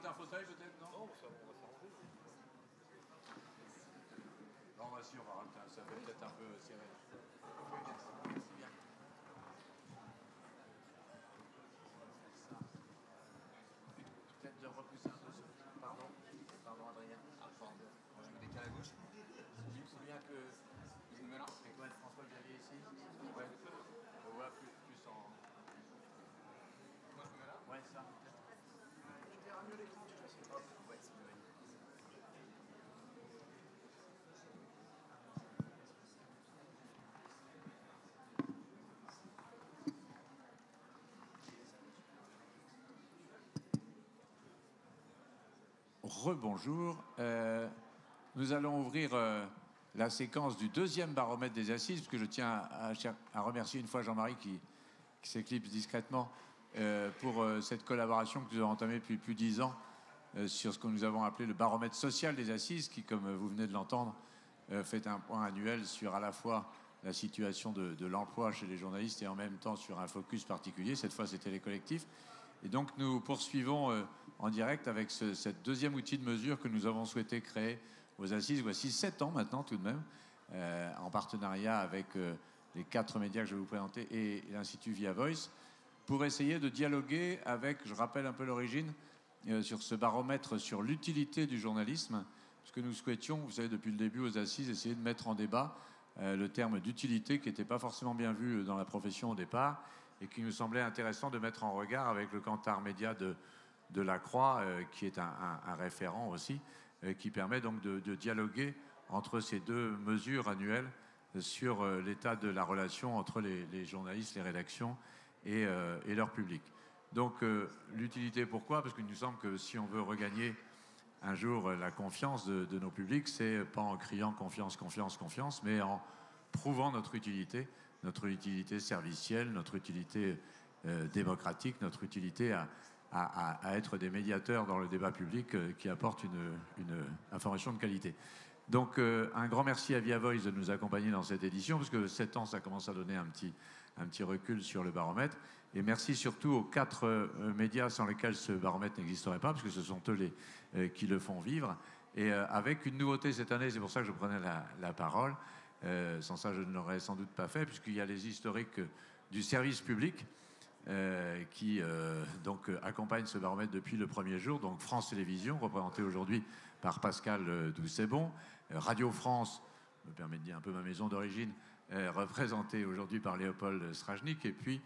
un fauteuil peut-être, non? Non, ça, on va s'arranger. Non, si, on va rajouter, ça fait peut-être un peu serré. Merci bien. Peut-être de repousser un peu sur... Pardon, Adrien. Ah, pardon. Je me décale à gauche. Il faut bien que... Avec François-Xavier ici. Ouais. On voit plus en... Moi, je me mets là? Ouais, ça. Je verrai mieux l'écran, de toute façon. Hop, ouais, c'est mieux. Rebonjour. Nous allons ouvrir la séquence du deuxième baromètre des assises, parce que je tiens à remercier une fois Jean-Marie qui s'éclipse discrètement pour cette collaboration que nous avons entamée depuis plus de 10 ans sur ce que nous avons appelé le baromètre social des assises, qui, comme vous venez de l'entendre, fait un point annuel sur à la fois la situation de l'emploi chez les journalistes et en même temps sur un focus particulier. Cette fois, c'était les collectifs. Et donc, nous poursuivons en direct avec cette deuxième outil de mesure que nous avons souhaité créer aux assises, voici 7 ans maintenant tout de même, en partenariat avec les 4 médias que je vais vous présenter et l'Institut Via Voice, pour essayer de dialoguer avec, je rappelle un peu l'origine, sur ce baromètre sur l'utilité du journalisme, parce que nous souhaitions, vous savez, depuis le début aux assises, essayer de mettre en débat le terme d'utilité qui n'était pas forcément bien vu dans la profession au départ, et qui nous semblait intéressant de mettre en regard avec le Kantar Média de la Croix, qui est un référent aussi, qui permet donc de dialoguer entre ces deux mesures annuelles sur l'état de la relation entre les journalistes, les rédactions et leur public. Donc l'utilité, pourquoi? Parce qu'il nous semble que si on veut regagner un jour la confiance de nos publics, c'est pas en criant confiance, confiance, confiance, mais en prouvant notre utilité servicielle, notre utilité démocratique, notre utilité à être des médiateurs dans le débat public qui apportent une information de qualité. Donc un grand merci à Via Voice de nous accompagner dans cette édition, parce que 7 ans, ça commence à donner un petit recul sur le baromètre. Et merci surtout aux 4 médias sans lesquels ce baromètre n'existerait pas, parce que ce sont eux qui le font vivre. Et avec une nouveauté cette année, c'est pour ça que je prenais la parole. Sans ça, je ne l'aurais sans doute pas fait, puisqu'il y a les historiques du service public qui donc accompagnent ce baromètre depuis le premier jour. Donc France Télévisions, représentée aujourd'hui par Pascal Doucet-Bon, Radio France, me permet de dire un peu ma maison d'origine, représentée aujourd'hui par Léopold Strajnik, et puis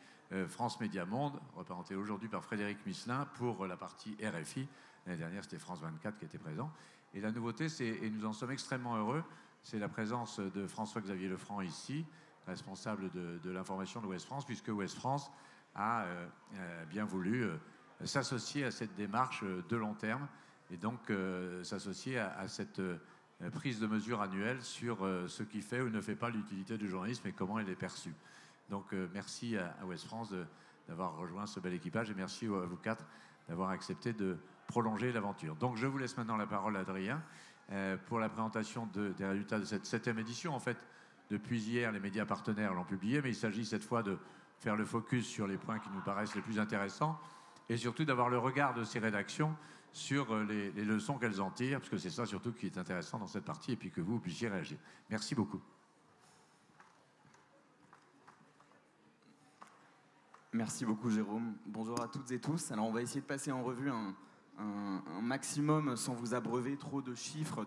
France Média Monde, représentée aujourd'hui par Frédéric Misselin pour la partie RFI. L'année dernière, c'était France 24 qui était présent. Et la nouveauté, et nous en sommes extrêmement heureux, c'est la présence de François-Xavier Lefranc ici, responsable de l'information de Ouest France, puisque Ouest France a bien voulu s'associer à cette démarche de long terme et donc s'associer à cette prise de mesure annuelle sur ce qui fait ou ne fait pas l'utilité du journalisme et comment elle est perçue. Donc merci à Ouest France d'avoir rejoint ce bel équipage et merci à vous 4 d'avoir accepté de prolonger l'aventure. Donc je vous laisse maintenant la parole, Adrien, pour la présentation des résultats de cette 7e édition. En fait, depuis hier, les médias partenaires l'ont publié, mais il s'agit cette fois de faire le focus sur les points qui nous paraissent les plus intéressants et surtout d'avoir le regard de ces rédactions sur les leçons qu'elles en tirent, parce que c'est ça surtout qui est intéressant dans cette partie, et puis que vous puissiez réagir. Merci beaucoup. Merci beaucoup, Jérôme. Bonjour à toutes et tous. Alors, on va essayer de passer en revue un maximum, sans vous abreuver trop de chiffres,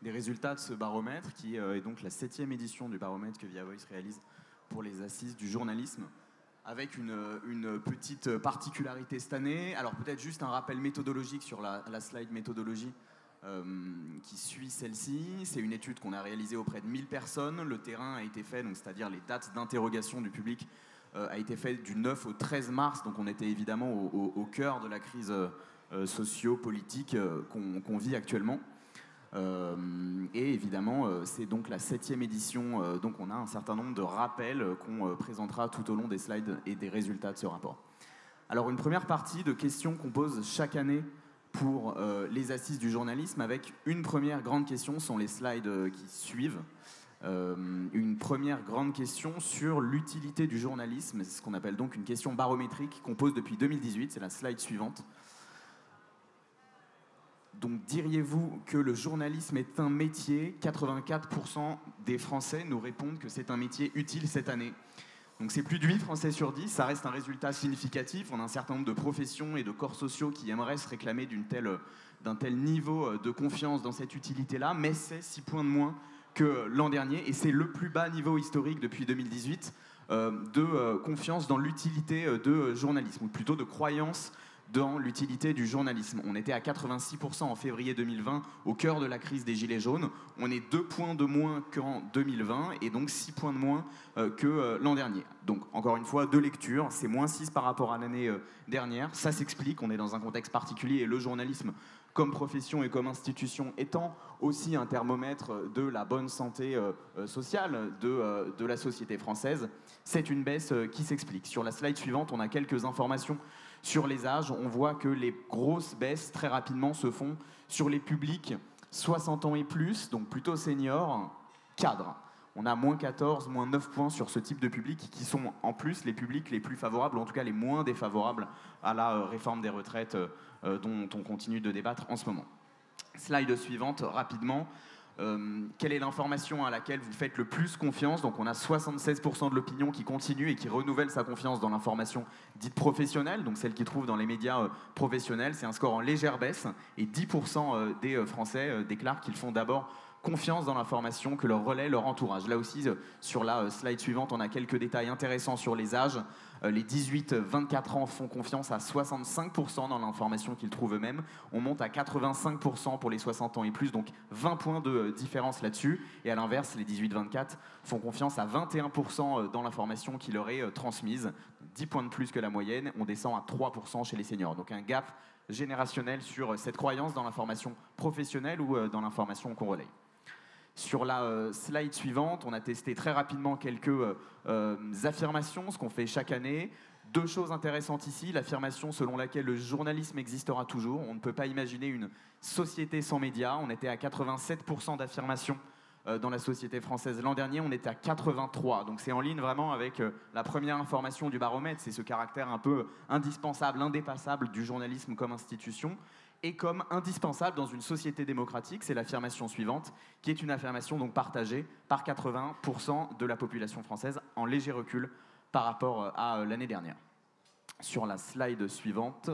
des résultats de ce baromètre, qui est donc la 7e édition du baromètre que Via Voice réalise pour les assises du journalisme, avec une petite particularité cette année. Alors peut-être juste un rappel méthodologique sur la slide méthodologie qui suit celle-ci. C'est une étude qu'on a réalisée auprès de 1000 personnes. Le terrain a été fait, donc c'est-à-dire les dates d'interrogation du public, a été fait du 9 au 13 mars. Donc on était évidemment au cœur de la crise socio-politique qu'on vit actuellement. Et évidemment, c'est donc la 7e édition, donc on a un certain nombre de rappels qu'on présentera tout au long des slides et des résultats de ce rapport. Alors une première partie de questions qu'on pose chaque année pour les assises du journalisme, avec une première grande question, sont les slides qui suivent. Une première grande question sur l'utilité du journalisme, c'est ce qu'on appelle donc une question barométrique qu'on pose depuis 2018, c'est la slide suivante. Donc diriez-vous que le journalisme est un métier? 84% des Français nous répondent que c'est un métier utile cette année. Donc c'est plus de 8 Français sur 10, ça reste un résultat significatif. On a un certain nombre de professions et de corps sociaux qui aimeraient se réclamer d'un tel niveau de confiance dans cette utilité-là, mais c'est 6 points de moins que l'an dernier, et c'est le plus bas niveau historique depuis 2018 de confiance dans l'utilité de journalisme, ou plutôt de croyance dans l'utilité du journalisme. On était à 86% en février 2020, au cœur de la crise des Gilets jaunes. On est 2 points de moins qu'en 2020 et donc 6 points de moins que l'an dernier. Donc, encore une fois, 2 lectures, c'est moins 6 par rapport à l'année dernière. Ça s'explique, on est dans un contexte particulier et le journalisme, comme profession et comme institution, étant aussi un thermomètre de la bonne santé sociale de la société française, c'est une baisse qui s'explique. Sur la slide suivante, on a quelques informations sur les âges. On voit que les grosses baisses très rapidement se font sur les publics 60 ans et plus, donc plutôt seniors, cadres. On a moins 14, moins 9 points sur ce type de public qui sont en plus les publics les plus favorables, ou en tout cas les moins défavorables à la réforme des retraites dont on continue de débattre en ce moment. Slide suivante, rapidement. Quelle est l'information à laquelle vous faites le plus confiance? Donc on a 76% de l'opinion qui continue et qui renouvelle sa confiance dans l'information dite professionnelle, donc celle qui trouve dans les médias professionnels. C'est un score en légère baisse et 10% des Français déclarent qu'ils font d'abord confiance dans l'information que leur relaie leur entourage. Là aussi, sur la slide suivante, on a quelques détails intéressants sur les âges. Les 18-24 ans font confiance à 65% dans l'information qu'ils trouvent eux-mêmes. On monte à 85% pour les 60 ans et plus, donc 20 points de différence là-dessus. Et à l'inverse, les 18-24 font confiance à 21% dans l'information qui leur est transmise. 10 points de plus que la moyenne. On descend à 3% chez les seniors. Donc un gap générationnel sur cette croyance dans l'information professionnelle ou dans l'information qu'on relaye. Sur la slide suivante, on a testé très rapidement quelques affirmations, ce qu'on fait chaque année. 2 choses intéressantes ici. L'affirmation selon laquelle le journalisme existera toujours. On ne peut pas imaginer une société sans médias. On était à 87% d'affirmation dans la société française l'an dernier. On était à 83%. Donc c'est en ligne vraiment avec la première information du baromètre. C'est ce caractère un peu indispensable, indépassable du journalisme comme institution. Et comme indispensable dans une société démocratique, c'est l'affirmation suivante, qui est une affirmation donc partagée par 80% de la population française, en léger recul par rapport à l'année dernière. Sur la slide suivante,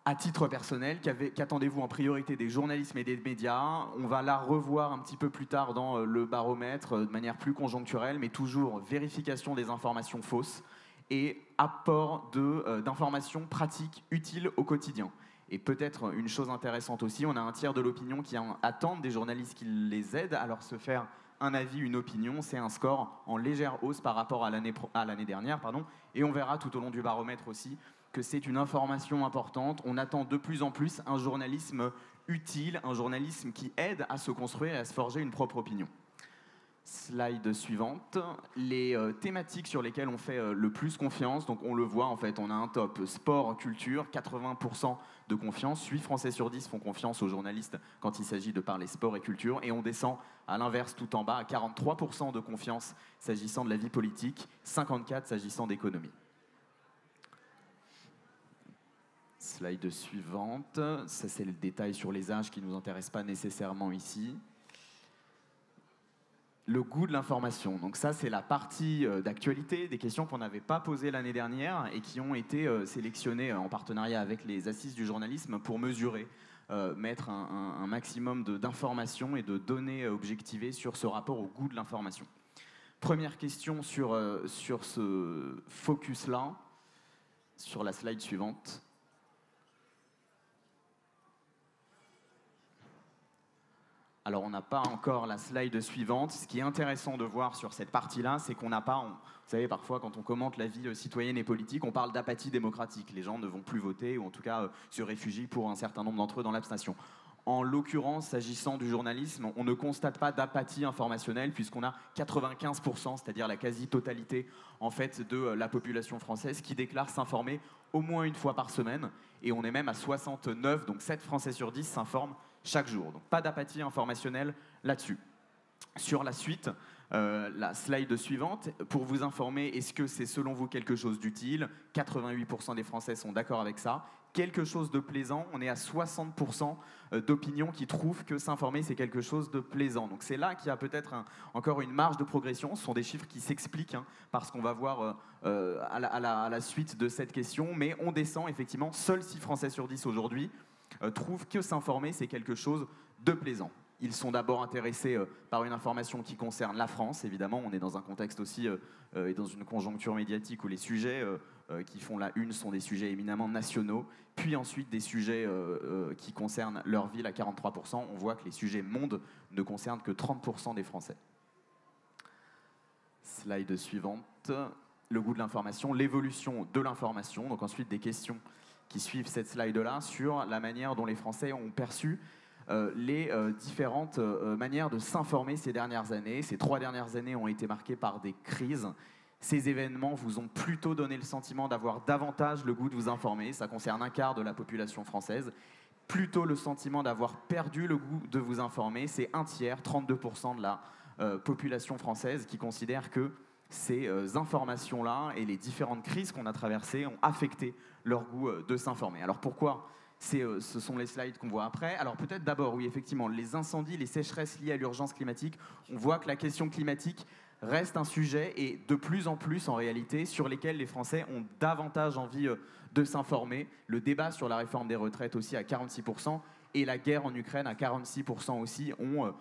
à titre personnel, qu'attendez-vous en priorité des journalistes et des médias? On va la revoir un petit peu plus tard dans le baromètre, de manière plus conjoncturelle, mais toujours vérification des informations fausses et apport d'informations pratiques utiles au quotidien. Et peut-être une chose intéressante aussi, on a un tiers de l'opinion qui attendent des journalistes qui les aident à leur se faire un avis, une opinion. C'est un score en légère hausse par rapport à l'année dernière. Et on verra tout au long du baromètre aussi que c'est une information importante. On attend de plus en plus un journalisme utile, un journalisme qui aide à se construire et à se forger une propre opinion. Slide suivante, les thématiques sur lesquelles on fait le plus confiance. Donc on le voit en fait, on a un top sport, culture, 80% de confiance. 8 Français sur 10 font confiance aux journalistes quand il s'agit de parler sport et culture. Et on descend à l'inverse tout en bas à 43% de confiance s'agissant de la vie politique, 54% s'agissant d'économie. Slide suivante, ça c'est le détail sur les âges qui ne nous intéresse pas nécessairement ici. Le goût de l'information. Donc ça, c'est la partie d'actualité, des questions qu'on n'avait pas posées l'année dernière et qui ont été sélectionnées en partenariat avec les Assises du journalisme pour mesurer, mettre un maximum d'informations et de données objectivées sur ce rapport au goût de l'information. Première question sur ce focus-là, sur la slide suivante. Alors, on n'a pas encore la slide suivante. Ce qui est intéressant de voir sur cette partie-là, c'est qu'on n'a pas... Vous savez, parfois, quand on commente la vie citoyenne et politique, on parle d'apathie démocratique. Les gens ne vont plus voter, ou en tout cas se réfugient pour un certain nombre d'entre eux dans l'abstention. En l'occurrence, s'agissant du journalisme, on ne constate pas d'apathie informationnelle, puisqu'on a 95%, c'est-à-dire la quasi-totalité en fait, de la population française, qui déclare s'informer au moins une fois par semaine. Et on est même à 69, donc 7 Français sur 10 s'informent chaque jour. Donc pas d'apathie informationnelle là-dessus. Sur la suite, La slide suivante, pour vous informer, est-ce que c'est selon vous quelque chose d'utile? 88% des Français sont d'accord avec ça. Quelque chose de plaisant, on est à 60% d'opinions qui trouvent que s'informer, c'est quelque chose de plaisant. Donc c'est là qu'il y a peut-être encore une marge de progression. Ce sont des chiffres qui s'expliquent, parce qu'on va voir à la suite de cette question. Mais on descend, effectivement, seuls 6 Français sur 10 aujourd'hui trouvent que s'informer, c'est quelque chose de plaisant. Ils sont d'abord intéressés par une information qui concerne la France, évidemment. On est dans un contexte aussi et dans une conjoncture médiatique où les sujets qui font la une sont des sujets éminemment nationaux, puis ensuite des sujets qui concernent leur ville à 43%. On voit que les sujets monde ne concernent que 30% des Français. Slide suivante. Le goût de l'information, l'évolution de l'information. Donc ensuite des questions qui suivent cette slide-là sur la manière dont les Français ont perçu les différentes manières de s'informer ces dernières années. Ces 3 dernières années ont été marquées par des crises. Ces événements vous ont plutôt donné le sentiment d'avoir davantage le goût de vous informer. Ça concerne un quart de la population française. Plutôt le sentiment d'avoir perdu le goût de vous informer. C'est un tiers, 32% de la population française qui considère que ces informations-là et les différentes crises qu'on a traversées ont affecté leur goût de s'informer. Alors pourquoi ? Ce sont les slides qu'on voit après. Alors peut-être d'abord, oui, effectivement, les incendies, les sécheresses liées à l'urgence climatique, on voit que la question climatique reste un sujet et de plus en plus en réalité sur lesquels les Français ont davantage envie de s'informer. Le débat sur la réforme des retraites aussi à 46% et la guerre en Ukraine à 46% aussi ont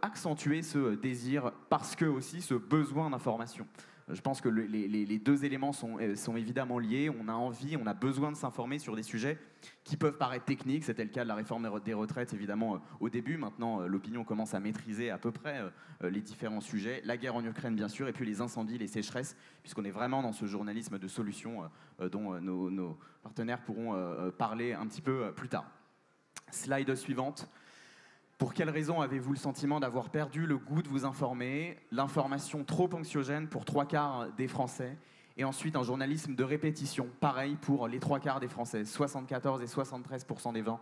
accentué ce désir parce que aussi ce besoin d'information. Je pense que les 2 éléments sont évidemment liés. On a envie, on a besoin de s'informer sur des sujets qui peuvent paraître techniques. C'était le cas de la réforme des retraites, évidemment, au début. Maintenant, l'opinion commence à maîtriser à peu près les différents sujets. La guerre en Ukraine, bien sûr, et puis les incendies, les sécheresses, puisqu'on est vraiment dans ce journalisme de solutions dont nos partenaires pourront parler un petit peu plus tard. Slide suivante. Pour quelles raisons avez-vous le sentiment d'avoir perdu le goût de vous informer? L'information trop anxiogène pour 3 quarts des Français. Et ensuite, un journalisme de répétition, pareil pour les 3 quarts des Français. 74 et 73% des gens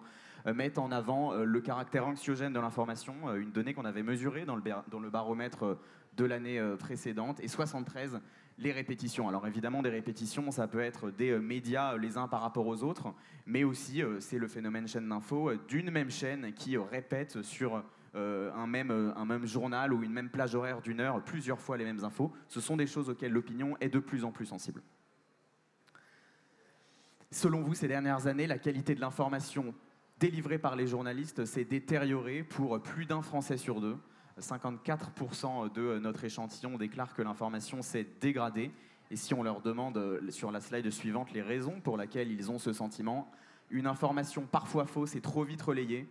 mettent en avant le caractère anxiogène de l'information, une donnée qu'on avait mesurée dans le baromètre de l'année précédente. Et 73, les répétitions. Alors évidemment, des répétitions, ça peut être des médias les uns par rapport aux autres, mais aussi, c'est le phénomène chaîne d'info, d'une même chaîne qui répète sur un même journal ou une même plage horaire d'1 heure plusieurs fois les mêmes infos. Ce sont des choses auxquelles l'opinion est de plus en plus sensible. Selon vous, ces dernières années, la qualité de l'information délivrée par les journalistes s'est détériorée pour plus d'1 Français sur 2. 54% de notre échantillon déclarent que l'information s'est dégradée. Et si on leur demande sur la slide suivante les raisons pour lesquelles ils ont ce sentiment, une information parfois fausse et trop vite relayée,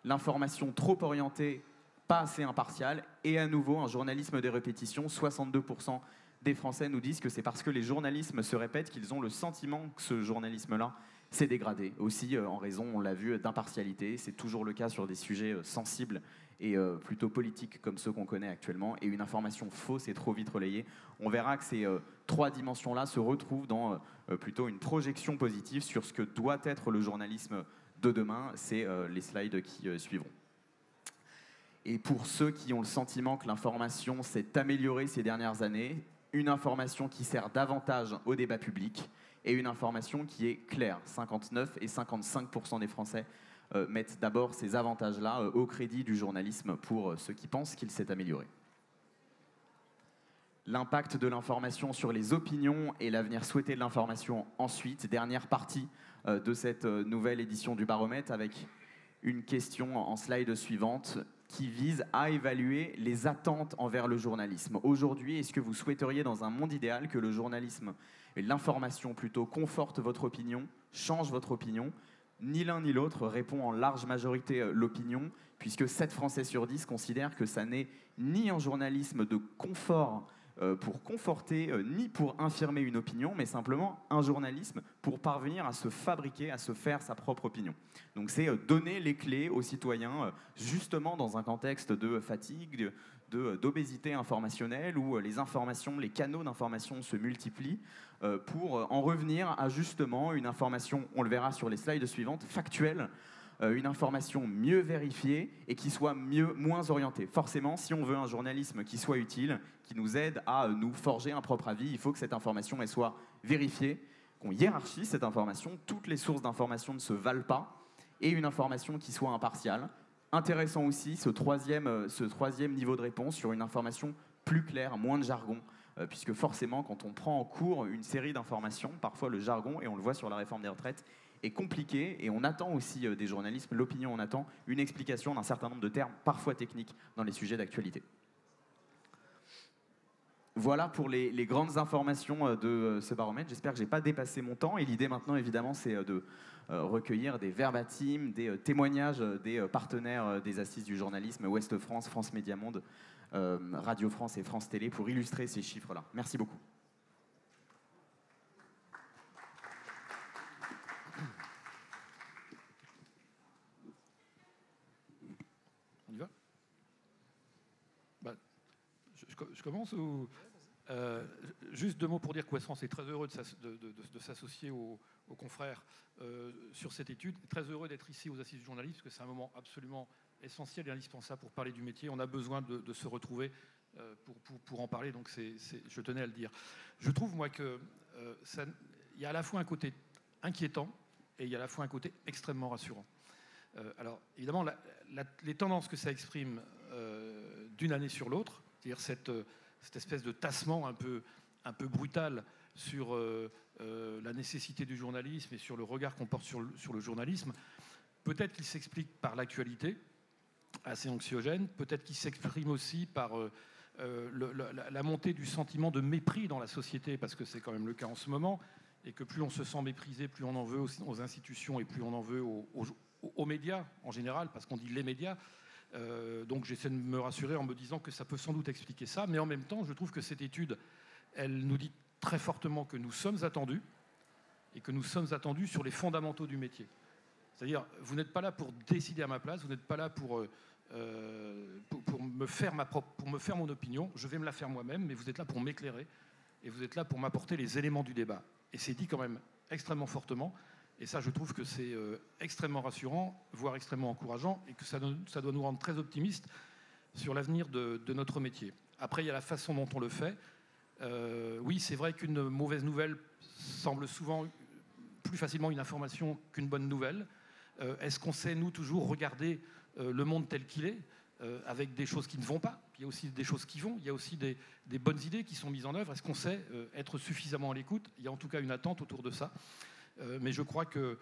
l'information trop orientée, pas assez impartiale, et à nouveau un journalisme des répétitions. 62% des Français nous disent que c'est parce que les journalismes se répètent qu'ils ont le sentiment que ce journalisme-là s'est dégradé. Aussi en raison, on l'a vu, d'impartialité. C'est toujours le cas sur des sujets sensibles et plutôt politiques comme ceux qu'on connaît actuellement. Et une information fausse et trop vite relayée. On verra que ces 3 dimensions-là se retrouvent dans plutôt une projection positive sur ce que doit être le journalisme de demain. C'est les slides qui suivront. Et pour ceux qui ont le sentiment que l'information s'est améliorée ces dernières années, une information qui sert davantage au débat public et une information qui est claire. 59 et 55% des Français mettent d'abord ces avantages-là au crédit du journalisme pour ceux qui pensent qu'il s'est amélioré. L'impact de l'information sur les opinions et l'avenir souhaité de l'information ensuite. Dernière partie de cette nouvelle édition du baromètre avec une question en slide suivante qui vise à évaluer les attentes envers le journalisme. Aujourd'hui, est-ce que vous souhaiteriez dans un monde idéal que le journalisme et l'information plutôt confortent votre opinion, changent votre opinion? Ni l'un ni l'autre répond en large majorité l'opinion, puisque 7 Français sur 10 considèrent que ça n'est ni un journalisme de confort pour conforter, ni pour infirmer une opinion, mais simplement un journalisme pour parvenir à se fabriquer, à se faire sa propre opinion. Donc c'est donner les clés aux citoyens, justement dans un contexte de fatigue, d'obésité informationnelle, où les informations, les canaux d'information se multiplient, pour en revenir à justement une information, on le verra sur les slides suivantes, factuelle, une information mieux vérifiée et qui soit moins orientée. Forcément, si on veut un journalisme qui soit utile, qui nous aide à nous forger un propre avis, il faut que cette information elle soit vérifiée, qu'on hiérarchise cette information. Toutes les sources d'information ne se valent pas, et une information qui soit impartiale. Intéressant aussi ce troisième niveau de réponse sur une information plus claire, moins de jargon, puisque forcément, quand on prend en cours une série d'informations, parfois le jargon, et on le voit sur la réforme des retraites, est compliqué, et on attend aussi des journalistes, l'opinion, on attend une explication d'un certain nombre de termes, parfois techniques, dans les sujets d'actualité. Voilà pour les grandes informations de ce baromètre. J'espère que je n'ai pas dépassé mon temps, et l'idée maintenant, évidemment, c'est de recueillir des verbatims, des témoignages des partenaires des Assises du journalisme, Ouest France, France Média Monde, Radio France et France Télé, pour illustrer ces chiffres-là. Merci beaucoup. On y va ? Je commence ou... juste 2 mots pour dire qu'Ouest France est très heureux de s'associer aux confrères sur cette étude. Très heureux d'être ici aux Assises du journalisme, parce que c'est un moment absolument essentiel et indispensable pour parler du métier. On a besoin de se retrouver pour en parler, donc je tenais à le dire. Je trouve, moi, qu'il y a à la fois un côté inquiétant et il y a à la fois un côté extrêmement rassurant. Alors, évidemment, les tendances que ça exprime d'une année sur l'autre, c'est-à-dire cette espèce de tassement un peu brutal sur la nécessité du journalisme et sur le regard qu'on porte sur le journalisme, peut-être qu'il s'explique par l'actualité, assez anxiogène, peut-être qu'il s'exprime aussi par la montée du sentiment de mépris dans la société, parce que c'est quand même le cas en ce moment, et que plus on se sent méprisé, plus on en veut aux institutions et plus on en veut aux médias en général, parce qu'on dit les médias. Donc j'essaie de me rassurer en me disant que ça peut sans doute expliquer ça, mais en même temps, je trouve que cette étude, elle nous dit très fortement que nous sommes attendus, et que nous sommes attendus sur les fondamentaux du métier. C'est-à-dire, vous n'êtes pas là pour décider à ma place, vous n'êtes pas là pour me faire mon opinion, je vais me la faire moi-même, mais vous êtes là pour m'éclairer, et vous êtes là pour m'apporter les éléments du débat. Et c'est dit quand même extrêmement fortement. Et ça, je trouve que c'est extrêmement rassurant, voire extrêmement encourageant, et que ça doit nous rendre très optimistes sur l'avenir de notre métier. Après, il y a la façon dont on le fait. Oui, c'est vrai qu'une mauvaise nouvelle semble souvent plus facilement une information qu'une bonne nouvelle. Est-ce qu'on sait, nous, toujours regarder le monde tel qu'il est, avec des choses qui ne vont pas? Il y a aussi des choses qui vont, il y a aussi des bonnes idées qui sont mises en œuvre. Est-ce qu'on sait être suffisamment à l'écoute? Il y a en tout cas une attente autour de ça. Mais je crois que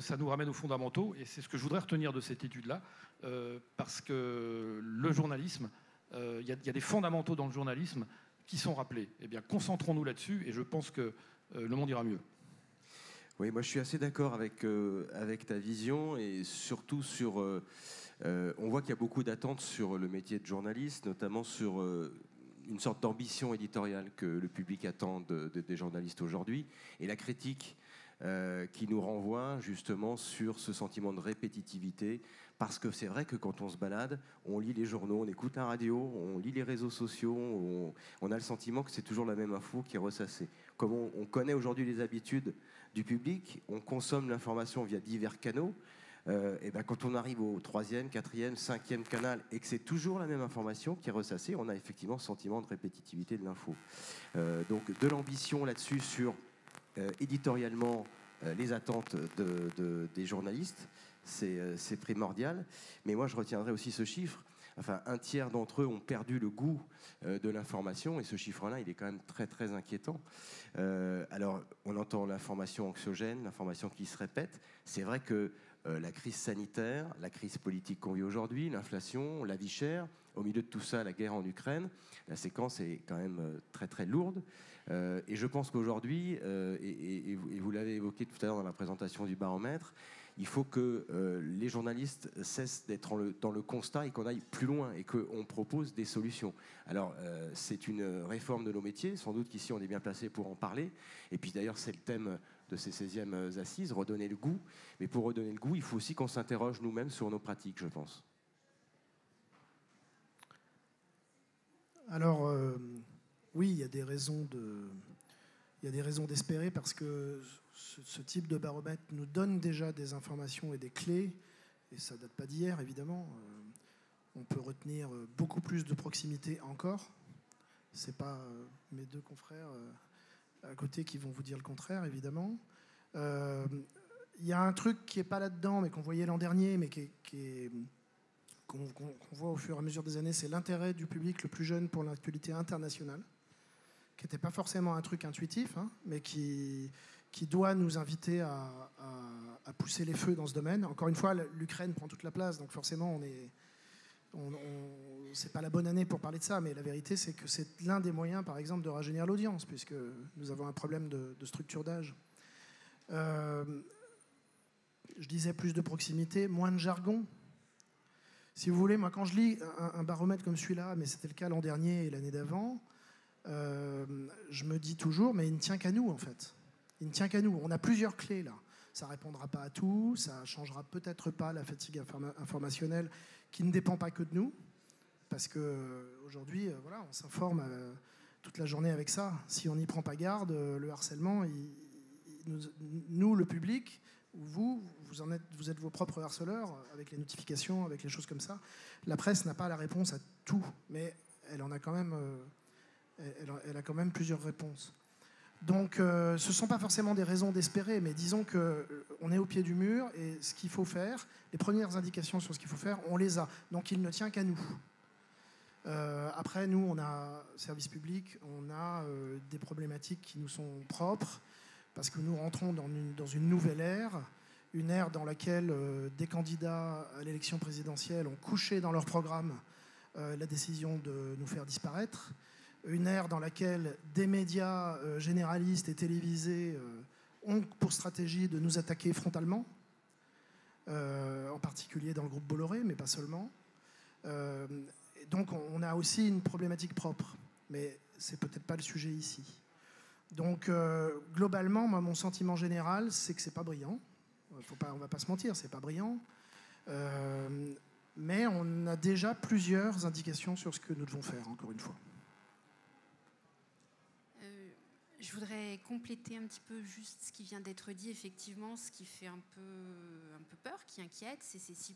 ça nous ramène aux fondamentaux, et c'est ce que je voudrais retenir de cette étude-là, parce que le journalisme, il y a des fondamentaux dans le journalisme qui sont rappelés. Eh bien, concentrons-nous là-dessus, et je pense que le monde ira mieux. Oui, moi je suis assez d'accord avec ta vision, et surtout sur... on voit qu'il y a beaucoup d'attentes sur le métier de journaliste, notamment sur une sorte d'ambition éditoriale que le public attend des journalistes aujourd'hui, et la critique qui nous renvoie justement sur ce sentiment de répétitivité, parce que c'est vrai que quand on se balade, on lit les journaux, on écoute la radio, on lit les réseaux sociaux, on a le sentiment que c'est toujours la même info qui est ressassée. Comme on connaît aujourd'hui les habitudes du public, on consomme l'information via divers canaux, et ben quand on arrive au 3e, 4e, 5e canal et que c'est toujours la même information qui est ressassée, on a effectivement ce sentiment de répétitivité de l'info. Donc de l'ambition là-dessus sur éditorialement les attentes des journalistes, c'est primordial. Mais moi je retiendrai aussi ce chiffre. Enfin, 1/3 d'entre eux ont perdu le goût de l'information, et ce chiffre-là, il est quand même très très inquiétant. Alors, on entend l'information anxiogène, l'information qui se répète. C'est vrai que la crise sanitaire, la crise politique qu'on vit aujourd'hui, l'inflation, la vie chère, au milieu de tout ça, la guerre en Ukraine, la séquence est quand même très très lourde. Et je pense qu'aujourd'hui, et vous l'avez évoqué tout à l'heure dans la présentation du baromètre, il faut que les journalistes cessent d'être dans le constat et qu'on aille plus loin et qu'on propose des solutions. Alors, c'est une réforme de nos métiers. Sans doute qu'ici, on est bien placé pour en parler. Et puis d'ailleurs, c'est le thème de ces 16e assises, redonner le goût. Mais pour redonner le goût, il faut aussi qu'on s'interroge nous-mêmes sur nos pratiques, je pense. Alors, oui, il y a des raisons d'espérer, parce que ce type de baromètre nous donne déjà des informations et des clés et ça date pas d'hier, évidemment. On peut retenir beaucoup plus de proximité encore. C'est pas mes deux confrères à côté qui vont vous dire le contraire, évidemment. Il y a un truc qui n'est pas là-dedans, mais qu'on voyait l'an dernier, mais qu'on voit au fur et à mesure des années, c'est l'intérêt du public le plus jeune pour l'actualité internationale, qui n'était pas forcément un truc intuitif, hein, mais qui doit nous inviter à pousser les feux dans ce domaine. Encore une fois, l'Ukraine prend toute la place, donc forcément, c'est pas la bonne année pour parler de ça, mais la vérité, c'est que c'est l'un des moyens, par exemple, de rajeunir l'audience, puisque nous avons un problème de structure d'âge. Je disais plus de proximité, moins de jargon. Si vous voulez, moi, quand je lis un baromètre comme celui-là, mais c'était le cas l'an dernier et l'année d'avant, je me dis toujours, mais il ne tient qu'à nous, en fait. Il ne tient qu'à nous. On a plusieurs clés, là. Ça ne répondra pas à tout, ça ne changera peut-être pas la fatigue informationnelle qui ne dépend pas que de nous, parce qu'aujourd'hui, voilà, on s'informe toute la journée avec ça. Si on n'y prend pas garde, le harcèlement, nous, le public, vous êtes vos propres harceleurs, avec les notifications, avec les choses comme ça. La presse n'a pas la réponse à tout, mais elle en a quand même, elle a quand même plusieurs réponses. Donc, ce ne sont pas forcément des raisons d'espérer, mais disons qu'on est au pied du mur et ce qu'il faut faire, les premières indications sur ce qu'il faut faire, on les a. Donc, il ne tient qu'à nous. Après, nous, on a service public, on a des problématiques qui nous sont propres, parce que nous rentrons dans une nouvelle ère, une ère dans laquelle des candidats à l'élection présidentielle ont couché dans leur programme la décision de nous faire disparaître, une ère dans laquelle des médias généralistes et télévisés ont pour stratégie de nous attaquer frontalement, en particulier dans le groupe Bolloré, mais pas seulement. Donc on a aussi une problématique propre, mais c'est peut-être pas le sujet ici. Donc globalement, moi, mon sentiment général, c'est que c'est pas brillant. On va pas se mentir, c'est pas brillant. Mais on a déjà plusieurs indications sur ce que nous devons faire, encore une fois. Je voudrais compléter un petit peu juste ce qui vient d'être dit. Effectivement, ce qui fait un peu peur, qui inquiète, c'est ces 6%,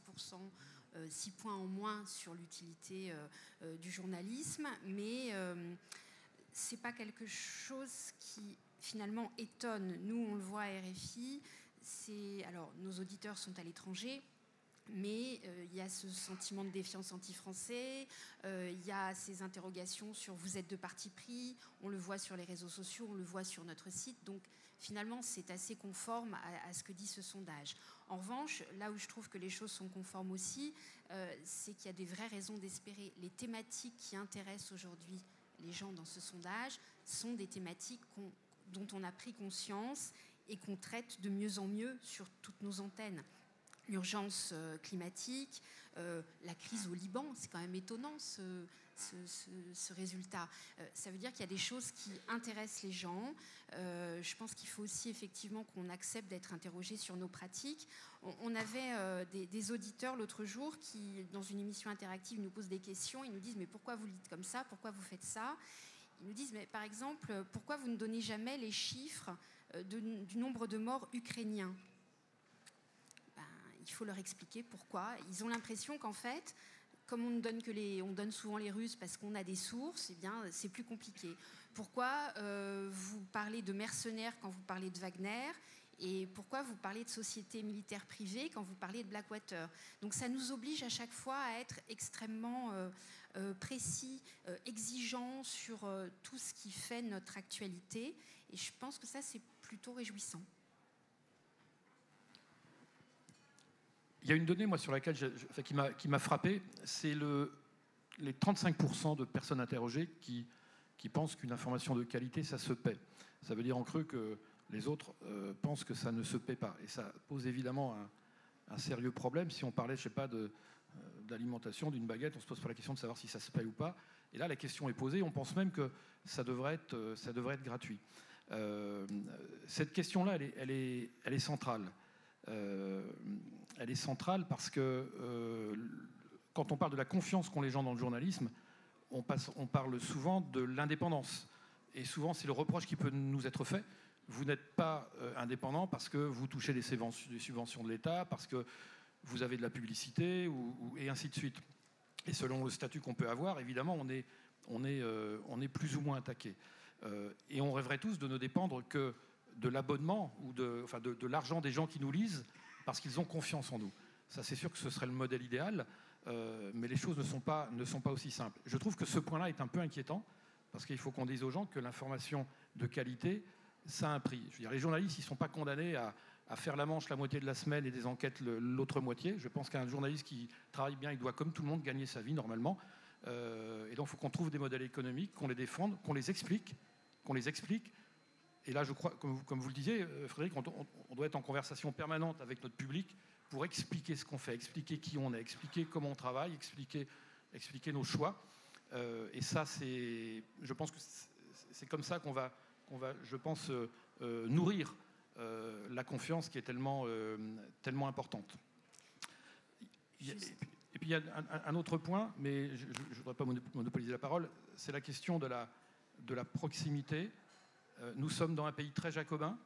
6 points en moins sur l'utilité du journalisme. Mais ce n'est pas quelque chose qui, finalement, étonne. Nous, on le voit à RFI. Alors, nos auditeurs sont à l'étranger. Mais il y a ce sentiment de défiance anti-français, il y a ces interrogations sur vous êtes de parti pris, on le voit sur les réseaux sociaux, on le voit sur notre site. Donc finalement, c'est assez conforme à ce que dit ce sondage. En revanche, là où je trouve que les choses sont conformes aussi, c'est qu'il y a des vraies raisons d'espérer. Les thématiques qui intéressent aujourd'hui les gens dans ce sondage sont des thématiques dont on a pris conscience et qu'on traite de mieux en mieux sur toutes nos antennes. L'urgence climatique, la crise au Liban, c'est quand même étonnant ce résultat. Ça veut dire qu'il y a des choses qui intéressent les gens. Je pense qu'il faut aussi effectivement qu'on accepte d'être interrogé sur nos pratiques. On avait des auditeurs l'autre jour qui, dans une émission interactive, nous posent des questions. Ils nous disent « mais pourquoi vous le dites comme ça ? Pourquoi vous faites ça ?» Ils nous disent « mais par exemple, pourquoi vous ne donnez jamais les chiffres du nombre de morts ukrainiens ?» Il faut leur expliquer pourquoi. Ils ont l'impression qu'en fait, comme on donne souvent les Russes parce qu'on a des sources, eh bien, c'est plus compliqué. Pourquoi vous parlez de mercenaires quand vous parlez de Wagner et pourquoi vous parlez de sociétés militaires privées quand vous parlez de Blackwater? Donc ça nous oblige à chaque fois à être extrêmement précis, exigeants sur tout ce qui fait notre actualité. Et je pense que ça, c'est plutôt réjouissant. Il y a une donnée, moi, sur laquelle qui m'a frappé, c'est les 35% de personnes interrogées qui pensent qu'une information de qualité, ça se paie. Ça veut dire en creux que les autres pensent que ça ne se paie pas. Et ça pose évidemment un sérieux problème. Si on parlait, je ne sais pas, d'alimentation, d'une baguette, on se pose pas la question de savoir si ça se paye ou pas. Et là, la question est posée. On pense même que ça devrait être gratuit. Cette question-là, elle est centrale. Elle est centrale parce que quand on parle de la confiance qu'ont les gens dans le journalisme, on parle souvent de l'indépendance. Et souvent, c'est le reproche qui peut nous être fait. Vous n'êtes pas indépendant parce que vous touchez des subventions de l'État, parce que vous avez de la publicité, et ainsi de suite. Et selon le statut qu'on peut avoir, évidemment, on est plus ou moins attaqué. Et on rêverait tous de ne dépendre que de l'abonnement ou de l'argent des gens qui nous lisent parce qu'ils ont confiance en nous. Ça, c'est sûr que ce serait le modèle idéal, mais les choses ne sont pas aussi simples. Je trouve que ce point-là est un peu inquiétant parce qu'il faut qu'on dise aux gens que l'information de qualité, ça a un prix. Je veux dire, les journalistes, ils ne sont pas condamnés à faire la manche la moitié de la semaine et des enquêtes l'autre moitié. Je pense qu'un journaliste qui travaille bien, il doit, comme tout le monde, gagner sa vie normalement. Et donc, il faut qu'on trouve des modèles économiques, qu'on les défende, qu'on les explique. Et là, je crois, comme vous le disiez, Frédéric, on doit être en conversation permanente avec notre public pour expliquer ce qu'on fait, expliquer qui on est, expliquer comment on travaille, expliquer nos choix. Et ça, je pense que c'est comme ça qu'on va, je pense, nourrir la confiance qui est tellement importante. Et puis il y a un autre point, mais je ne voudrais pas monopoliser la parole, c'est la question de la proximité. Nous sommes dans un pays très jacobin.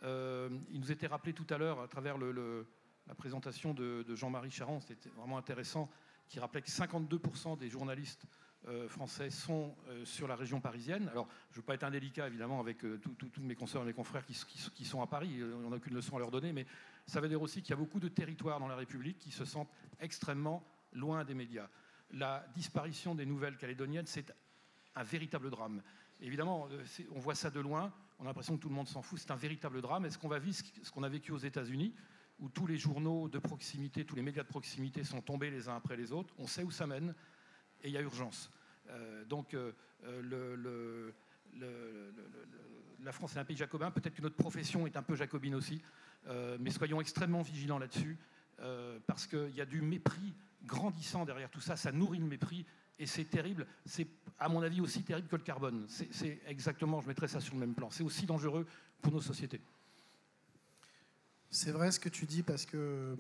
Il nous était rappelé tout à l'heure, à travers la présentation de Jean-Marie Charan, c'était vraiment intéressant, qui rappelait que 52% des journalistes français sont sur la région parisienne. Alors, je ne veux pas être indélicat, évidemment, avec tous mes consoeurs et mes confrères qui sont à Paris. On n'a aucune leçon à leur donner, mais ça veut dire aussi qu'il y a beaucoup de territoires dans la République qui se sentent extrêmement loin des médias. La disparition des Nouvelles-Calédoniennes, c'est un véritable drame. Évidemment, on voit ça de loin, on a l'impression que tout le monde s'en fout, c'est un véritable drame. Est-ce qu'on va vivre ce qu'on a vécu aux États-Unis, où tous les journaux de proximité, tous les médias de proximité sont tombés les uns après les autres? On sait où ça mène, et il y a urgence. La France est un pays jacobin, peut-être que notre profession est un peu jacobine aussi, mais soyons extrêmement vigilants là-dessus, parce qu'il y a du mépris grandissant derrière tout ça, ça nourrit le mépris, et c'est terrible, c'est à mon avis aussi terrible que le carbone. C'est exactement, je mettrais ça sur le même plan, c'est aussi dangereux pour nos sociétés. C'est vrai ce que tu dis, parce que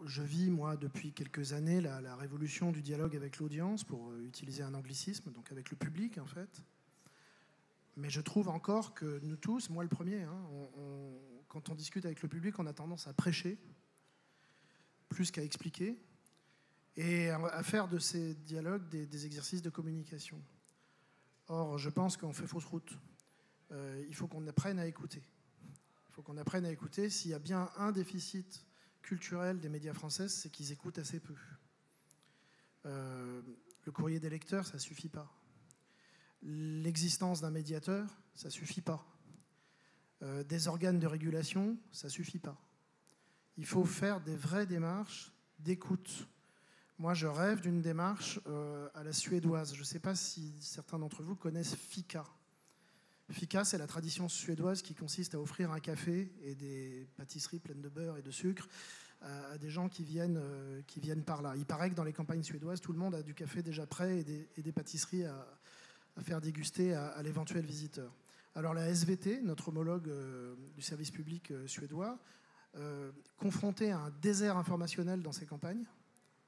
je vis, moi, depuis quelques années, la révolution du dialogue avec l'audience, pour utiliser un anglicisme, donc avec le public, en fait. Mais je trouve encore que nous tous, moi le premier, quand on discute avec le public, on a tendance à prêcher, plus qu'à expliquer, et à faire de ces dialogues des exercices de communication. Or, je pense qu'on fait fausse route. Il faut qu'on apprenne à écouter. Il faut qu'on apprenne à écouter. S'il y a bien un déficit culturel des médias français, c'est qu'ils écoutent assez peu. Le courrier des lecteurs, ça ne suffit pas. L'existence d'un médiateur, ça ne suffit pas. Des organes de régulation, ça ne suffit pas. Il faut faire des vraies démarches d'écoute. Moi, je rêve d'une démarche à la suédoise. Je ne sais pas si certains d'entre vous connaissent Fika. Fika, c'est la tradition suédoise qui consiste à offrir un café et des pâtisseries pleines de beurre et de sucre à des gens qui viennent par là. Il paraît que dans les campagnes suédoises, tout le monde a du café déjà prêt et des pâtisseries à faire déguster à l'éventuel visiteur. Alors la SVT, notre homologue du service public suédois, confronté à un désert informationnel dans ses campagnes,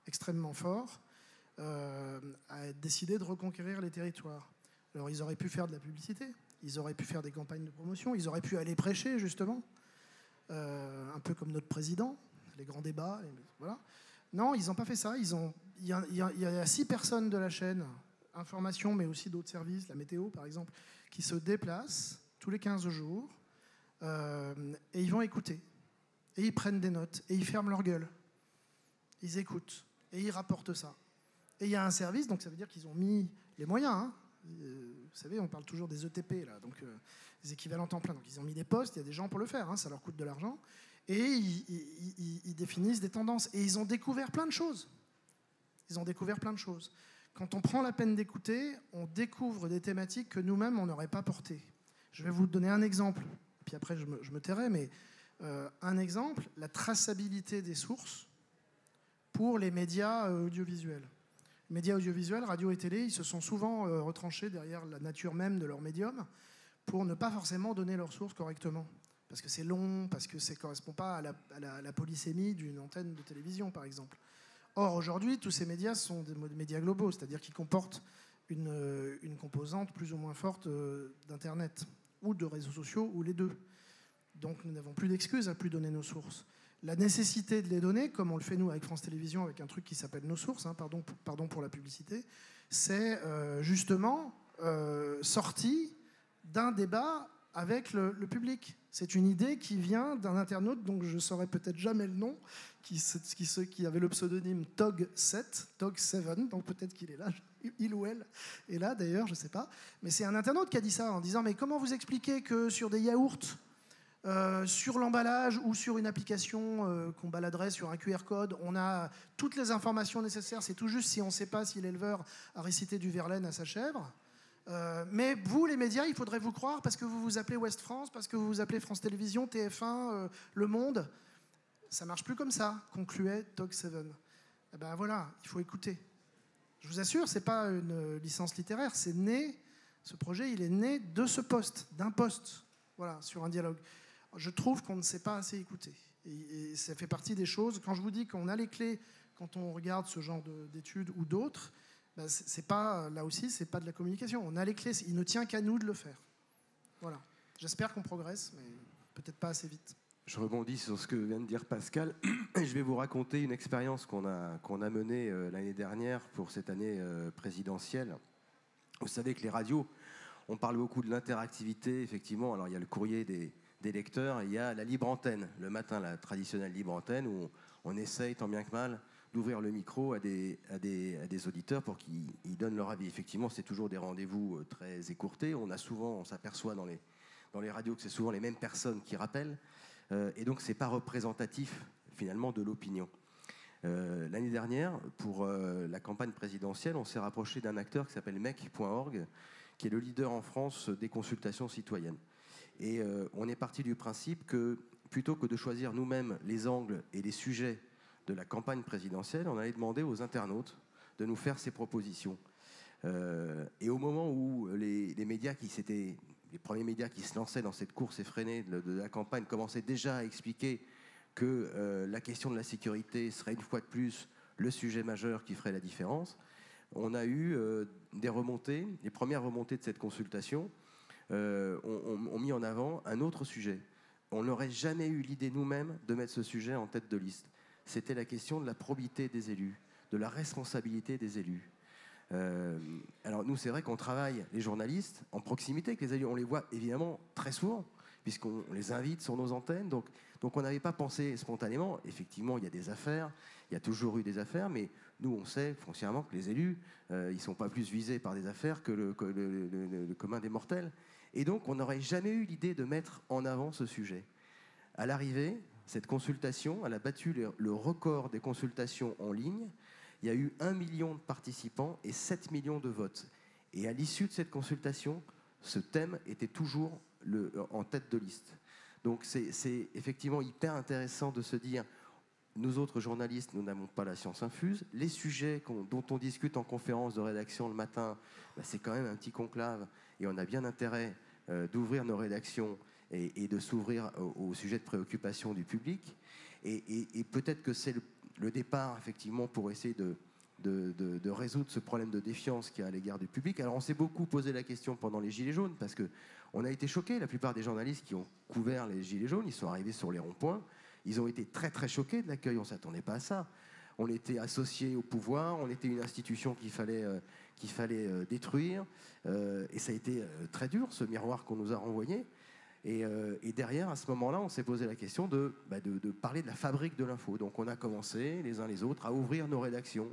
extrêmement fort, a décidé de reconquérir les territoires. Alors ils auraient pu faire de la publicité, ils auraient pu faire des campagnes de promotion, ils auraient pu aller prêcher justement, un peu comme notre président, les grands débats, voilà. Non, ils n'ont pas fait ça. Il y a 6 personnes de la chaîne, information, mais aussi d'autres services, la météo par exemple, qui se déplacent tous les 15 jours, et ils vont écouter, et ils prennent des notes, et ils ferment leur gueule, ils écoutent, et ils rapportent ça. Et il y a un service, donc ça veut dire qu'ils ont mis les moyens, vous savez, on parle toujours des ETP, là, donc des équivalents temps plein. Donc ils ont mis des postes, il y a des gens pour le faire, ça leur coûte de l'argent. Et ils définissent des tendances. Et ils ont découvert plein de choses. Quand on prend la peine d'écouter, on découvre des thématiques que nous-mêmes, on n'aurait pas portées. Je vais vous donner un exemple, puis après je me tairai, mais un exemple, la traçabilité des sources pour les médias audiovisuels. Les médias audiovisuels, radio et télé, ils se sont souvent retranchés derrière la nature même de leur médium pour ne pas forcément donner leurs sources correctement. Parce que c'est long, parce que ça ne correspond pas à la polysémie d'une antenne de télévision, par exemple. Or, aujourd'hui, tous ces médias sont des médias globaux, c'est-à-dire qu'ils comportent une composante plus ou moins forte d'Internet, ou de réseaux sociaux, ou les deux. Donc nous n'avons plus d'excuses à plus donner nos sources. La nécessité de les donner, comme on le fait nous avec France Télévisions, avec un truc qui s'appelle Nos Sources, pardon pour la publicité, c'est justement sorti d'un débat avec le public. C'est une idée qui vient d'un internaute dont je ne saurais peut-être jamais le nom, qui avait le pseudonyme Tog7, Tog7, donc peut-être qu'il est là, il ou elle est là d'ailleurs, je ne sais pas. Mais c'est un internaute qui a dit ça en disant « Mais comment vous expliquez que sur des yaourts, sur l'emballage ou sur une application qu'on baladerait sur un QR code, on a toutes les informations nécessaires, c'est tout juste si on ne sait pas si l'éleveur a récité du Verlaine à sa chèvre. Mais vous, les médias, il faudrait vous croire parce que vous vous appelez Ouest France, parce que vous vous appelez France Télévisions, TF1, Le Monde. Ça ne marche plus comme ça, concluait Tog7. Eh ben voilà, il faut écouter. Je vous assure, ce n'est pas une licence littéraire, c'est né, ce projet, il est né de ce poste, d'un poste, voilà, sur un dialogue. Je trouve qu'on ne sait pas assez écouter. Et ça fait partie des choses. Quand je vous dis qu'on a les clés, quand on regarde ce genre d'études ou d'autres, ben c'est pas, là aussi, c'est pas de la communication. On a les clés, il ne tient qu'à nous de le faire. Voilà. J'espère qu'on progresse, mais peut-être pas assez vite. Je rebondis sur ce que vient de dire Pascal. Je vais vous raconter une expérience qu'on a menée l'année dernière pour cette année présidentielle. Vous savez que les radios, on parle beaucoup de l'interactivité, effectivement. Alors, il y a le courrier des lecteurs, il y a la libre antenne, le matin, la traditionnelle libre antenne, où on essaye, tant bien que mal, d'ouvrir le micro à des auditeurs pour qu'ils donnent leur avis. Effectivement, c'est toujours des rendez-vous très écourtés. On s'aperçoit dans les radios que c'est souvent les mêmes personnes qui rappellent. Et donc, ce n'est pas représentatif, finalement, de l'opinion. L'année dernière, pour la campagne présidentielle, on s'est rapproché d'un acteur qui s'appelle mec.org, qui est le leader en France des consultations citoyennes. Et on est parti du principe que, plutôt que de choisir nous-mêmes les angles et les sujets de la campagne présidentielle, on allait demander aux internautes de nous faire ces propositions. Et au moment où les médias les premiers médias qui se lançaient dans cette course effrénée de la campagne commençaient déjà à expliquer que la question de la sécurité serait une fois de plus le sujet majeur qui ferait la différence, on a eu des remontées, les premières remontées de cette consultation ont mis en avant un autre sujet. On n'aurait jamais eu l'idée nous-mêmes de mettre ce sujet en tête de liste. C'était la question de la probité des élus, de la responsabilité des élus. Alors nous, c'est vrai qu'on travaille, les journalistes, en proximité avec les élus. On les voit évidemment très souvent, puisqu'on les invite sur nos antennes. Donc on n'avait pas pensé spontanément. Effectivement, il y a des affaires, il y a toujours eu des affaires, mais nous, on sait foncièrement que les élus, ils ne sont pas plus visés par des affaires que le commun des mortels. Et donc, on n'aurait jamais eu l'idée de mettre en avant ce sujet. À l'arrivée, cette consultation, elle a battu le record des consultations en ligne. Il y a eu 1 million de participants et 7 millions de votes. Et à l'issue de cette consultation, ce thème était toujours en tête de liste. Donc c'est effectivement hyper intéressant de se dire, nous autres journalistes, nous n'avons pas la science infuse. Les sujets dont on discute en conférence de rédaction le matin, c'est quand même un petit conclave. Et on a bien intérêt d'ouvrir nos rédactions et de s'ouvrir au sujet de préoccupation du public. Et peut-être que c'est le départ, effectivement, pour essayer de résoudre ce problème de défiance qu'il y a à l'égard du public. Alors, on s'est beaucoup posé la question pendant les Gilets jaunes, parce qu'on a été choqués. La plupart des journalistes qui ont couvert les Gilets jaunes, ils sont arrivés sur les ronds-points. Ils ont été très, très choqués de l'accueil. On ne s'attendait pas à ça. On était associés au pouvoir, on était une institution qu'il fallait détruire. Et ça a été très dur, ce miroir qu'on nous a renvoyé. Et derrière, à ce moment-là, on s'est posé la question de parler de la fabrique de l'info. Donc on a commencé, les uns les autres, à ouvrir nos rédactions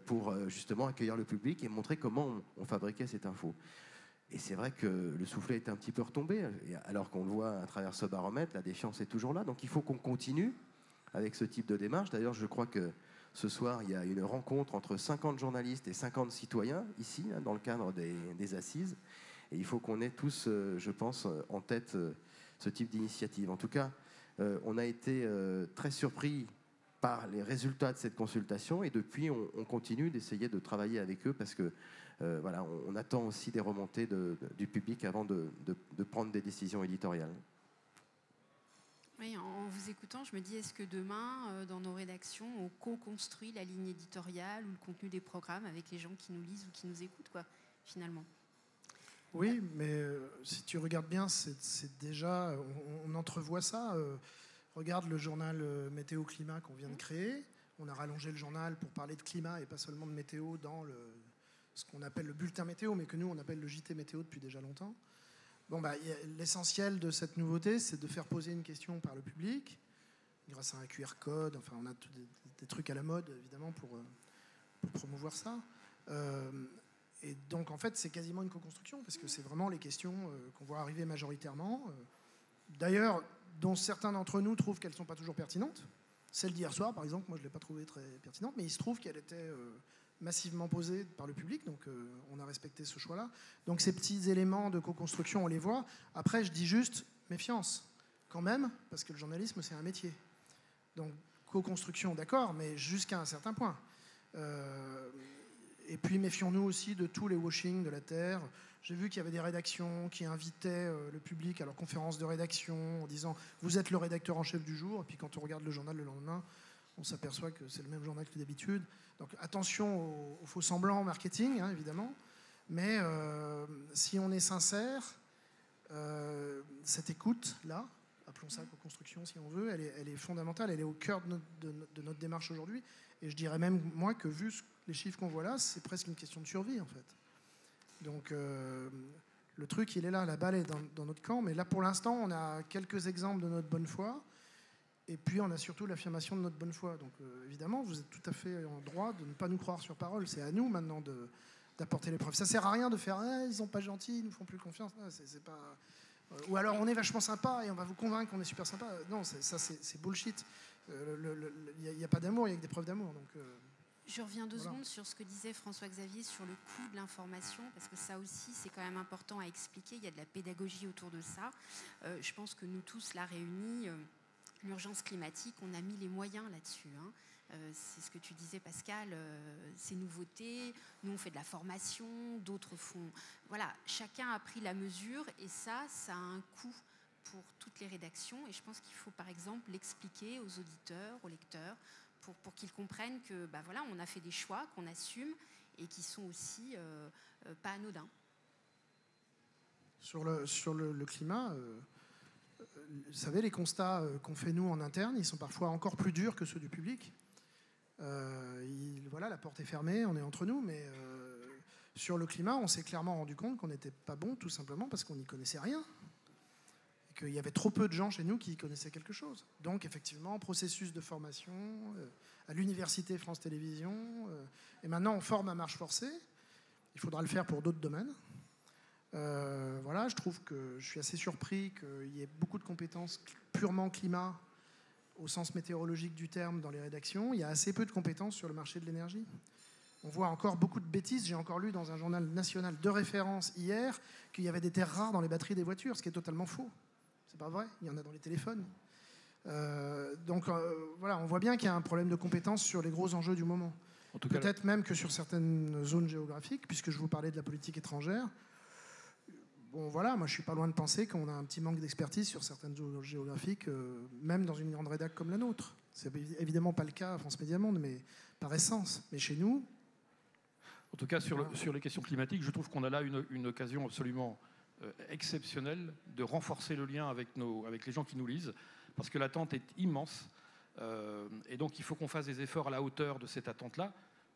pour justement accueillir le public et montrer comment on fabriquait cette info. Et c'est vrai que le soufflet est un petit peu retombé, alors qu'on le voit à travers ce baromètre, la défiance est toujours là. Donc il faut qu'on continue avec ce type de démarche. D'ailleurs, je crois que ce soir, il y a une rencontre entre 50 journalistes et 50 citoyens, ici, hein, dans le cadre des assises. Et il faut qu'on ait tous, je pense, en tête ce type d'initiative. En tout cas, on a été très surpris par les résultats de cette consultation et depuis, on continue d'essayer de travailler avec eux parce que voilà, on attend aussi des remontées du public avant de prendre des décisions éditoriales. Oui, en vous écoutant, je me dis, est-ce que demain, dans nos rédactions, on co-construit la ligne éditoriale ou le contenu des programmes avec les gens qui nous lisent ou qui nous écoutent, quoi, finalement ? Oui, mais si tu regardes bien, c'est déjà, on entrevoit ça. Regarde le journal Météo-Climat qu'on vient de créer. On a rallongé le journal pour parler de climat et pas seulement de météo dans ce qu'on appelle le bulletin météo, mais que nous, on appelle le JT météo depuis déjà longtemps. Bon, l'essentiel de cette nouveauté, c'est de faire poser une question par le public, grâce à un QR code. Enfin, on a des trucs à la mode, évidemment, pour promouvoir ça. Et donc, en fait, c'est quasiment une co-construction, parce que c'est vraiment les questions qu'on voit arriver majoritairement. D'ailleurs, dont certains d'entre nous trouvent qu'elles ne sont pas toujours pertinentes. Celle d'hier soir, par exemple, moi, je ne l'ai pas trouvée très pertinente, mais il se trouve qu'elle était massivement posée par le public, donc on a respecté ce choix-là. Donc, ces petits éléments de co-construction, on les voit. Après, je dis juste méfiance, quand même, parce que le journalisme, c'est un métier. Donc, co-construction, d'accord, mais jusqu'à un certain point. Et puis méfions-nous aussi de tous les washings de la Terre. J'ai vu qu'il y avait des rédactions qui invitaient le public à leur conférence de rédaction en disant « Vous êtes le rédacteur en chef du jour ». Et puis quand on regarde le journal le lendemain, on s'aperçoit que c'est le même journal que d'habitude. Donc attention aux faux semblants marketing, hein, évidemment. Mais si on est sincère, cette écoute-là, appelons ça co-construction si on veut, elle est fondamentale, elle est au cœur de notre démarche aujourd'hui. Et je dirais même, moi, que vu les chiffres qu'on voit là, c'est presque une question de survie, en fait. Donc, le truc, il est là, la balle est dans notre camp. Mais là, pour l'instant, on a quelques exemples de notre bonne foi. Et puis, on a surtout l'affirmation de notre bonne foi. Donc, évidemment, vous êtes tout à fait en droit de ne pas nous croire sur parole. C'est à nous, maintenant, d'apporter les preuves. Ça sert à rien de faire « ils sont pas gentils, ils nous font plus confiance ». C'est pas... Ou alors, on est vachement sympa et on va vous convaincre qu'on est super sympa. Non, ça, c'est bullshit. Il n'y a pas d'amour, il y a que des preuves d'amour. Donc... Je reviens deux secondes sur ce que disait François-Xavier sur le coût de l'information, parce que ça aussi, c'est quand même important à expliquer. Il y a de la pédagogie autour de ça. Je pense que nous tous, là réunis, l'urgence climatique, on a mis les moyens là-dessus. Hein. C'est ce que tu disais, Pascal, ces nouveautés. Nous, on fait de la formation, d'autres font... Voilà, chacun a pris la mesure, et ça a un coût pour toutes les rédactions. Et je pense qu'il faut, par exemple, l'expliquer aux auditeurs, aux lecteurs, pour qu'ils comprennent que voilà, on a fait des choix qu'on assume et qui sont aussi pas anodins. Sur le climat, vous savez, les constats qu'on fait nous en interne, ils sont parfois encore plus durs que ceux du public. Voilà, la porte est fermée, on est entre nous, mais sur le climat, on s'est clairement rendu compte qu'on n'était pas bon, tout simplement parce qu'on n'y connaissait rien. Qu'il y avait trop peu de gens chez nous qui y connaissaient quelque chose. Donc, effectivement, processus de formation à l'université France Télévisions. Et maintenant, on forme à marche forcée. Il faudra le faire pour d'autres domaines. Voilà, je trouve que je suis assez surpris qu'il y ait beaucoup de compétences purement climat, au sens météorologique du terme, dans les rédactions. Il y a assez peu de compétences sur le marché de l'énergie. On voit encore beaucoup de bêtises. J'ai encore lu dans un journal national de référence hier qu'il y avait des terres rares dans les batteries des voitures, ce qui est totalement faux. C'est pas vrai, il y en a dans les téléphones. Donc voilà, on voit bien qu'il y a un problème de compétence sur les gros enjeux du moment. Peut-être même que sur certaines zones géographiques, puisque je vous parlais de la politique étrangère. Bon voilà, moi je suis pas loin de penser qu'on a un petit manque d'expertise sur certaines zones géographiques, même dans une grande rédac comme la nôtre. C'est évidemment pas le cas à France Média Monde, mais par essence. Mais chez nous... En tout cas, sur les questions climatiques, je trouve qu'on a là une occasion absolument... exceptionnel de renforcer le lien avec les gens qui nous lisent, parce que l'attente est immense, et donc il faut qu'on fasse des efforts à la hauteur de cette attente-là.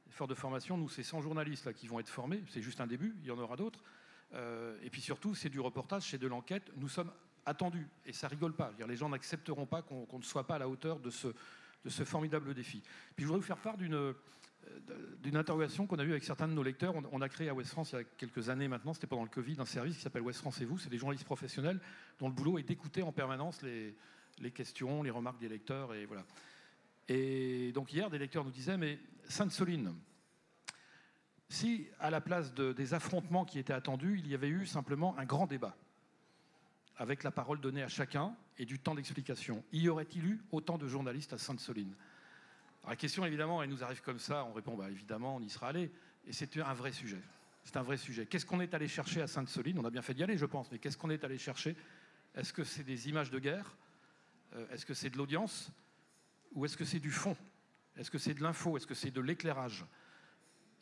Efforts de formation, nous c'est 100 journalistes là, qui vont être formés, c'est juste un début, il y en aura d'autres, et puis surtout c'est du reportage, c'est de l'enquête, nous sommes attendus, et ça rigole pas, les gens n'accepteront pas qu'on ne soit pas à la hauteur de ce formidable défi. Puis je voudrais vous faire part d'une interrogation qu'on a eue avec certains de nos lecteurs. On a créé à Ouest France il y a quelques années maintenant, c'était pendant le Covid, un service qui s'appelle Ouest France et vous. C'est des journalistes professionnels dont le boulot est d'écouter en permanence les questions, les remarques des lecteurs. Et voilà. Et donc hier, des lecteurs nous disaient, mais Sainte-Soline, si à la place des affrontements qui étaient attendus, il y avait eu simplement un grand débat, avec la parole donnée à chacun et du temps d'explication, y aurait-il eu autant de journalistes à Sainte-Soline ? Alors la question, évidemment, elle nous arrive comme ça, on répond, évidemment, on y sera allé, et c'est un vrai sujet. C'est un vrai sujet. Qu'est-ce qu'on est allé chercher à Sainte-Soline ? On a bien fait d'y aller, je pense, mais qu'est-ce qu'on est allé chercher ? Est-ce que c'est des images de guerre ? Est-ce que c'est de l'audience ? Ou est-ce que c'est du fond ? Est-ce que c'est de l'info ? Est-ce que c'est de l'éclairage ?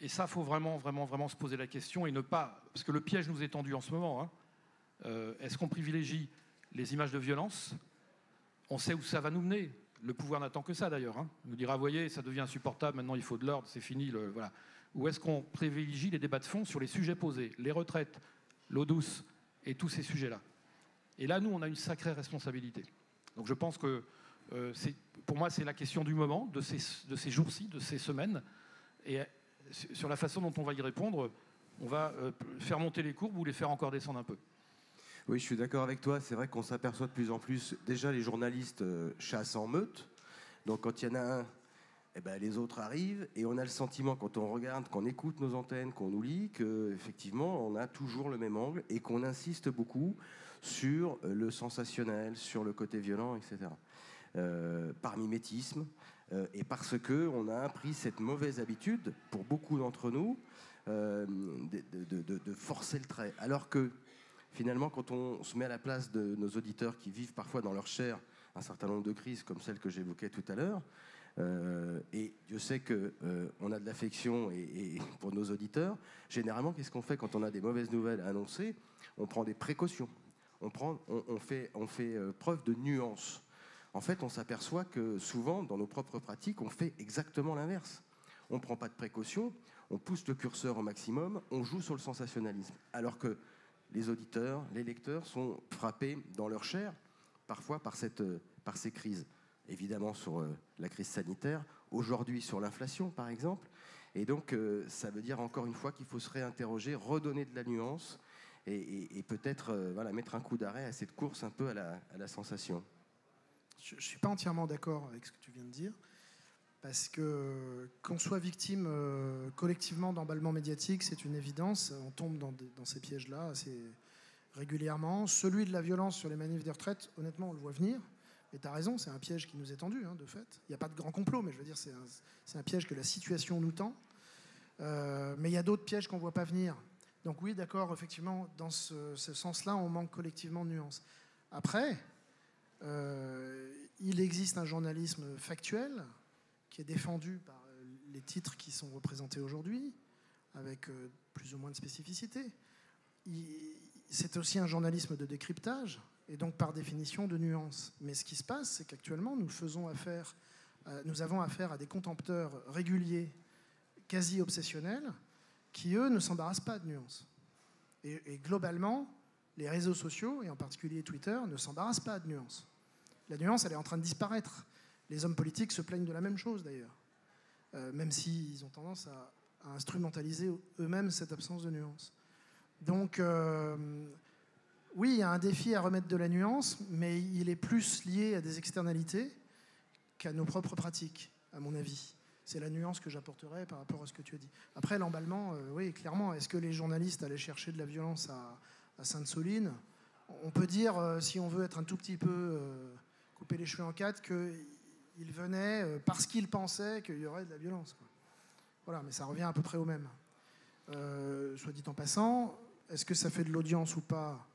Et ça, il faut vraiment se poser la question et ne pas... Parce que le piège nous est tendu en ce moment. Hein. Est-ce qu'on privilégie les images de violence? On sait où ça va nous mener. Le pouvoir n'attend que ça, d'ailleurs. Hein. Il nous dira, voyez, ça devient insupportable, maintenant il faut de l'ordre, c'est fini. Voilà. Ou est-ce qu'on privilégie les débats de fond sur les sujets posés, les retraites, l'eau douce et tous ces sujets-là? Et là, nous, on a une sacrée responsabilité. Donc je pense que, pour moi, c'est la question du moment, de ces jours-ci, de ces semaines. Et sur la façon dont on va y répondre, on va faire monter les courbes ou les faire encore descendre un peu. Oui, je suis d'accord avec toi. C'est vrai qu'on s'aperçoit de plus en plus. Déjà, les journalistes chassent en meute. Donc, quand il y en a un, eh ben, les autres arrivent. Et on a le sentiment, quand on regarde, qu'on écoute nos antennes, qu'on nous lit, qu'effectivement, on a toujours le même angle et qu'on insiste beaucoup sur le sensationnel, sur le côté violent, etc. Par mimétisme. Et parce qu'on a pris cette mauvaise habitude, pour beaucoup d'entre nous, de forcer le trait. Alors que, finalement, quand on se met à la place de nos auditeurs qui vivent parfois dans leur chair un certain nombre de crises, comme celle que j'évoquais tout à l'heure, et Dieu sait qu'on a de l'affection et pour nos auditeurs, généralement, qu'est-ce qu'on fait quand on a des mauvaises nouvelles à annoncer? On prend des précautions. On fait preuve de nuance. En fait, on s'aperçoit que souvent, dans nos propres pratiques, on fait exactement l'inverse. On ne prend pas de précautions, on pousse le curseur au maximum, on joue sur le sensationnalisme. Alors que les auditeurs, les lecteurs sont frappés dans leur chair, parfois par ces crises. Évidemment sur la crise sanitaire, aujourd'hui sur l'inflation par exemple. Et donc ça veut dire encore une fois qu'il faut se réinterroger, redonner de la nuance et peut-être mettre un coup d'arrêt à cette course un peu à la sensation. Je ne suis pas entièrement d'accord avec ce que tu viens de dire, parce que qu'on soit victime collectivement d'emballement médiatique, c'est une évidence. On tombe dans ces pièges-là assez régulièrement. Celui de la violence sur les manifs des retraites, honnêtement, on le voit venir. Et tu as raison, c'est un piège qui nous est tendu, de fait. Il n'y a pas de grand complot, mais je veux dire, c'est un piège que la situation nous tend. Mais il y a d'autres pièges qu'on ne voit pas venir. Donc oui, d'accord, effectivement, dans ce sens-là, on manque collectivement de nuances. Après... il existe un journalisme factuel qui est défendu par les titres qui sont représentés aujourd'hui, avec plus ou moins de spécificité. C'est aussi un journalisme de décryptage, et donc par définition de nuance. Mais ce qui se passe, c'est qu'actuellement, nous avons affaire à des contempteurs réguliers, quasi obsessionnels, qui, eux, ne s'embarrassent pas de nuances. Et globalement, les réseaux sociaux, et en particulier Twitter, ne s'embarrassent pas de nuances. La nuance, elle est en train de disparaître. Les hommes politiques se plaignent de la même chose, d'ailleurs. Même s'ils ont tendance à instrumentaliser eux-mêmes cette absence de nuance. Donc, oui, il y a un défi à remettre de la nuance, mais il est plus lié à des externalités qu'à nos propres pratiques, à mon avis. C'est la nuance que j'apporterais par rapport à ce que tu as dit. Après, l'emballement, oui, clairement, est-ce que les journalistes allaient chercher de la violence à Sainte-Soline? On peut dire, si on veut être un tout petit peu couper les cheveux en quatre, qu'ils venaient parce qu'ils pensaient qu'il y aurait de la violence. Voilà, mais ça revient à peu près au même. Soit dit en passant, est-ce que ça fait de l'audience ou pas?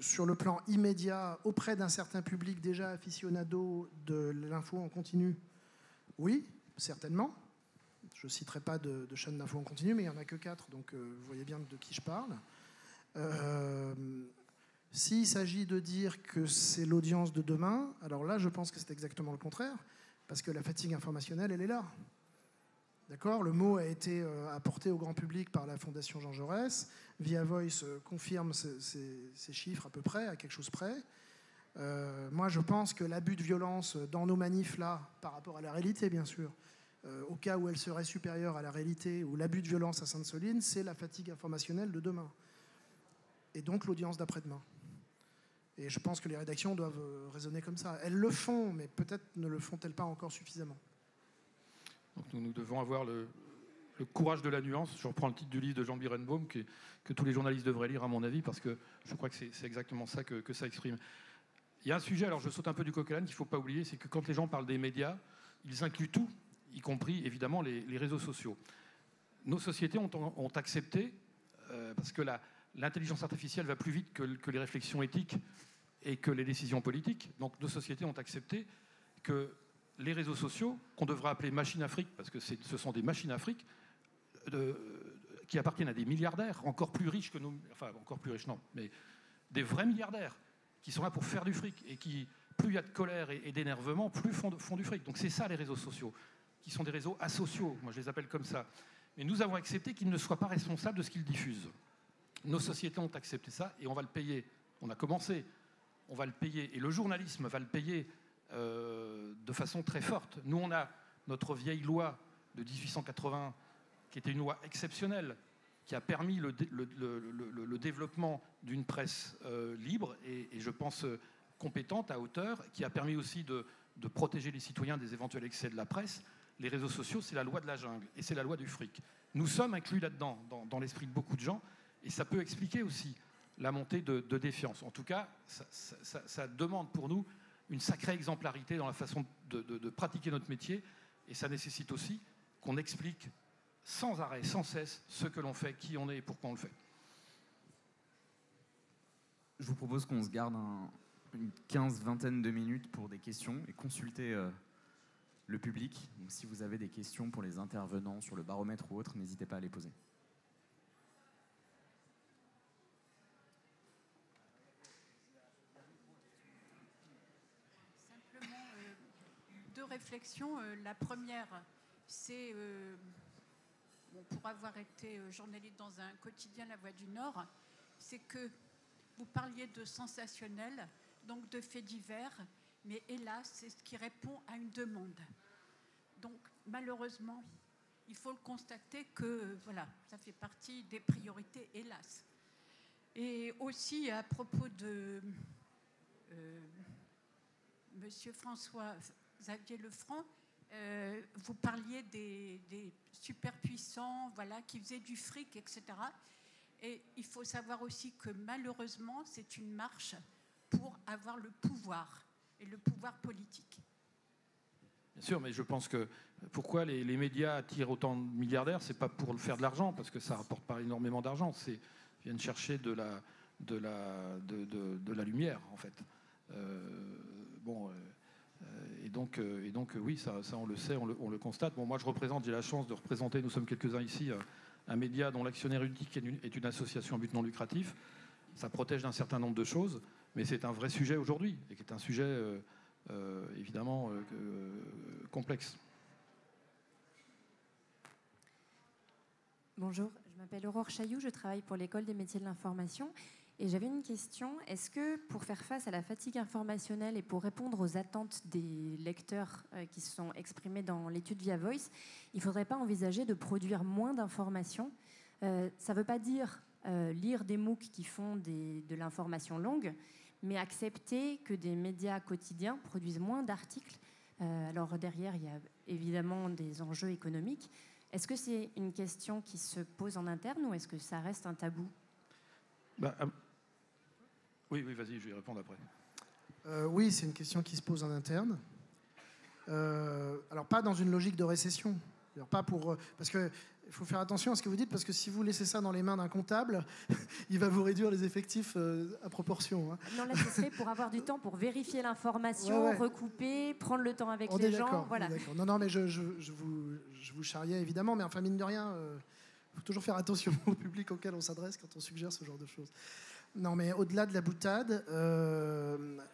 Sur le plan immédiat, auprès d'un certain public déjà aficionado de l'info en continu, oui, certainement. Je ne citerai pas de chaîne d'info en continu, mais il n'y en a que 4, donc vous voyez bien de qui je parle. S'il s'agit de dire que c'est l'audience de demain, alors là, je pense que c'est exactement le contraire, parce que la fatigue informationnelle, elle est là. D'accord ? Le mot a été apporté au grand public par la Fondation Jean Jaurès. Via Voice confirme ces chiffres à peu près, à quelque chose près. Moi, je pense que l'abus de violence dans nos manifs, là, par rapport à la réalité, bien sûr, au cas où elle serait supérieure à la réalité, ou l'abus de violence à Sainte-Soline, c'est la fatigue informationnelle de demain. Et donc l'audience d'après-demain. Et je pense que les rédactions doivent raisonner comme ça. Elles le font, mais peut-être ne le font-elles pas encore suffisamment. Donc nous devons avoir le courage de la nuance. Je reprends le titre du livre de Jean Birenbaum, que tous les journalistes devraient lire, à mon avis, parce que je crois que c'est exactement ça que ça exprime. Il y a un sujet, alors je saute un peu du coq à l'âne, qu'il ne faut pas oublier, c'est que quand les gens parlent des médias, ils incluent tout, y compris évidemment les réseaux sociaux. Nos sociétés ont accepté, parce que l'intelligence artificielle va plus vite que les réflexions éthiques et que les décisions politiques. Donc nos sociétés ont accepté que les réseaux sociaux, qu'on devrait appeler machines Afrique, parce que ce sont des machines Afrique, qui appartiennent à des milliardaires encore plus riches que nous, enfin encore plus riches non, mais des vrais milliardaires qui sont là pour faire du fric et qui, plus il y a de colère et d'énervement, plus font du fric. Donc c'est ça les réseaux sociaux, qui sont des réseaux asociaux, moi je les appelle comme ça. Mais nous avons accepté qu'ils ne soient pas responsables de ce qu'ils diffusent. Nos sociétés ont accepté ça et on va le payer. On a commencé, on va le payer. Et le journalisme va le payer de façon très forte. Nous, on a notre vieille loi de 1880, qui était une loi exceptionnelle, qui a permis le développement d'une presse libre et je pense compétente, à hauteur, qui a permis aussi de protéger les citoyens des éventuels excès de la presse. Les réseaux sociaux, c'est la loi de la jungle et c'est la loi du fric. Nous sommes inclus là-dedans, dans l'esprit de beaucoup de gens, et ça peut expliquer aussi la montée de défiance. En tout cas, ça demande pour nous une sacrée exemplarité dans la façon de pratiquer notre métier, et ça nécessite aussi qu'on explique sans arrêt, sans cesse, ce que l'on fait, qui on est et pourquoi on le fait. Je vous propose qu'on se garde une vingtaine de minutes pour des questions et consulter le public. Donc, si vous avez des questions pour les intervenants sur le baromètre ou autre, n'hésitez pas à les poser. Simplement deux réflexions. La première, c'est, pour avoir été journaliste dans un quotidien, La Voix du Nord, c'est que vous parliez de sensationnel, donc de faits divers, mais hélas, c'est ce qui répond à une demande. Donc, malheureusement, il faut le constater que, voilà, ça fait partie des priorités, hélas. Et aussi, à propos de Monsieur François-Xavier Lefranc, vous parliez des superpuissants, voilà, qui faisaient du fric, etc. Et il faut savoir aussi que, malheureusement, c'est une marche pour avoir le pouvoir, et le pouvoir politique. Bien sûr, mais je pense que pourquoi les médias attirent autant de milliardaires, c'est pas pour faire de l'argent, parce que ça rapporte pas énormément d'argent, ils viennent chercher de la lumière, en fait. Et donc oui, ça on le sait, on le constate. Bon, moi j'ai la chance de représenter, nous sommes quelques-uns ici, un média dont l'actionnaire unique est une association à but non lucratif. Ça protège d'un certain nombre de choses, mais c'est un vrai sujet aujourd'hui, et qui est un sujet évidemment complexe. Bonjour, je m'appelle Aurore Chailloux, je travaille pour l'École des métiers de l'information. Et j'avais une question, est-ce que pour faire face à la fatigue informationnelle et pour répondre aux attentes des lecteurs qui se sont exprimés dans l'étude Via Voice, il ne faudrait pas envisager de produire moins d'informations? Ça ne veut pas dire lire des MOOC qui font de l'information longue, mais accepter que des médias quotidiens produisent moins d'articles. Alors derrière, il y a évidemment des enjeux économiques. Est-ce que c'est une question qui se pose en interne ou est-ce que ça reste un tabou? Oui, vas-y, je vais y répondre après. Oui, c'est une question qui se pose en interne. Alors pas dans une logique de récession. Alors, pas pour, parce qu'il faut faire attention à ce que vous dites, parce que si vous laissez ça dans les mains d'un comptable, il va vous réduire les effectifs à proportion. Hein. Non, là, ce serait pour avoir du temps pour vérifier l'information, recouper, prendre le temps avec les gens. Voilà. Non, mais je vous charriais évidemment, mais enfin, mine de rien, il faut toujours faire attention au public auquel on s'adresse quand on suggère ce genre de choses. Non, mais au-delà de la boutade,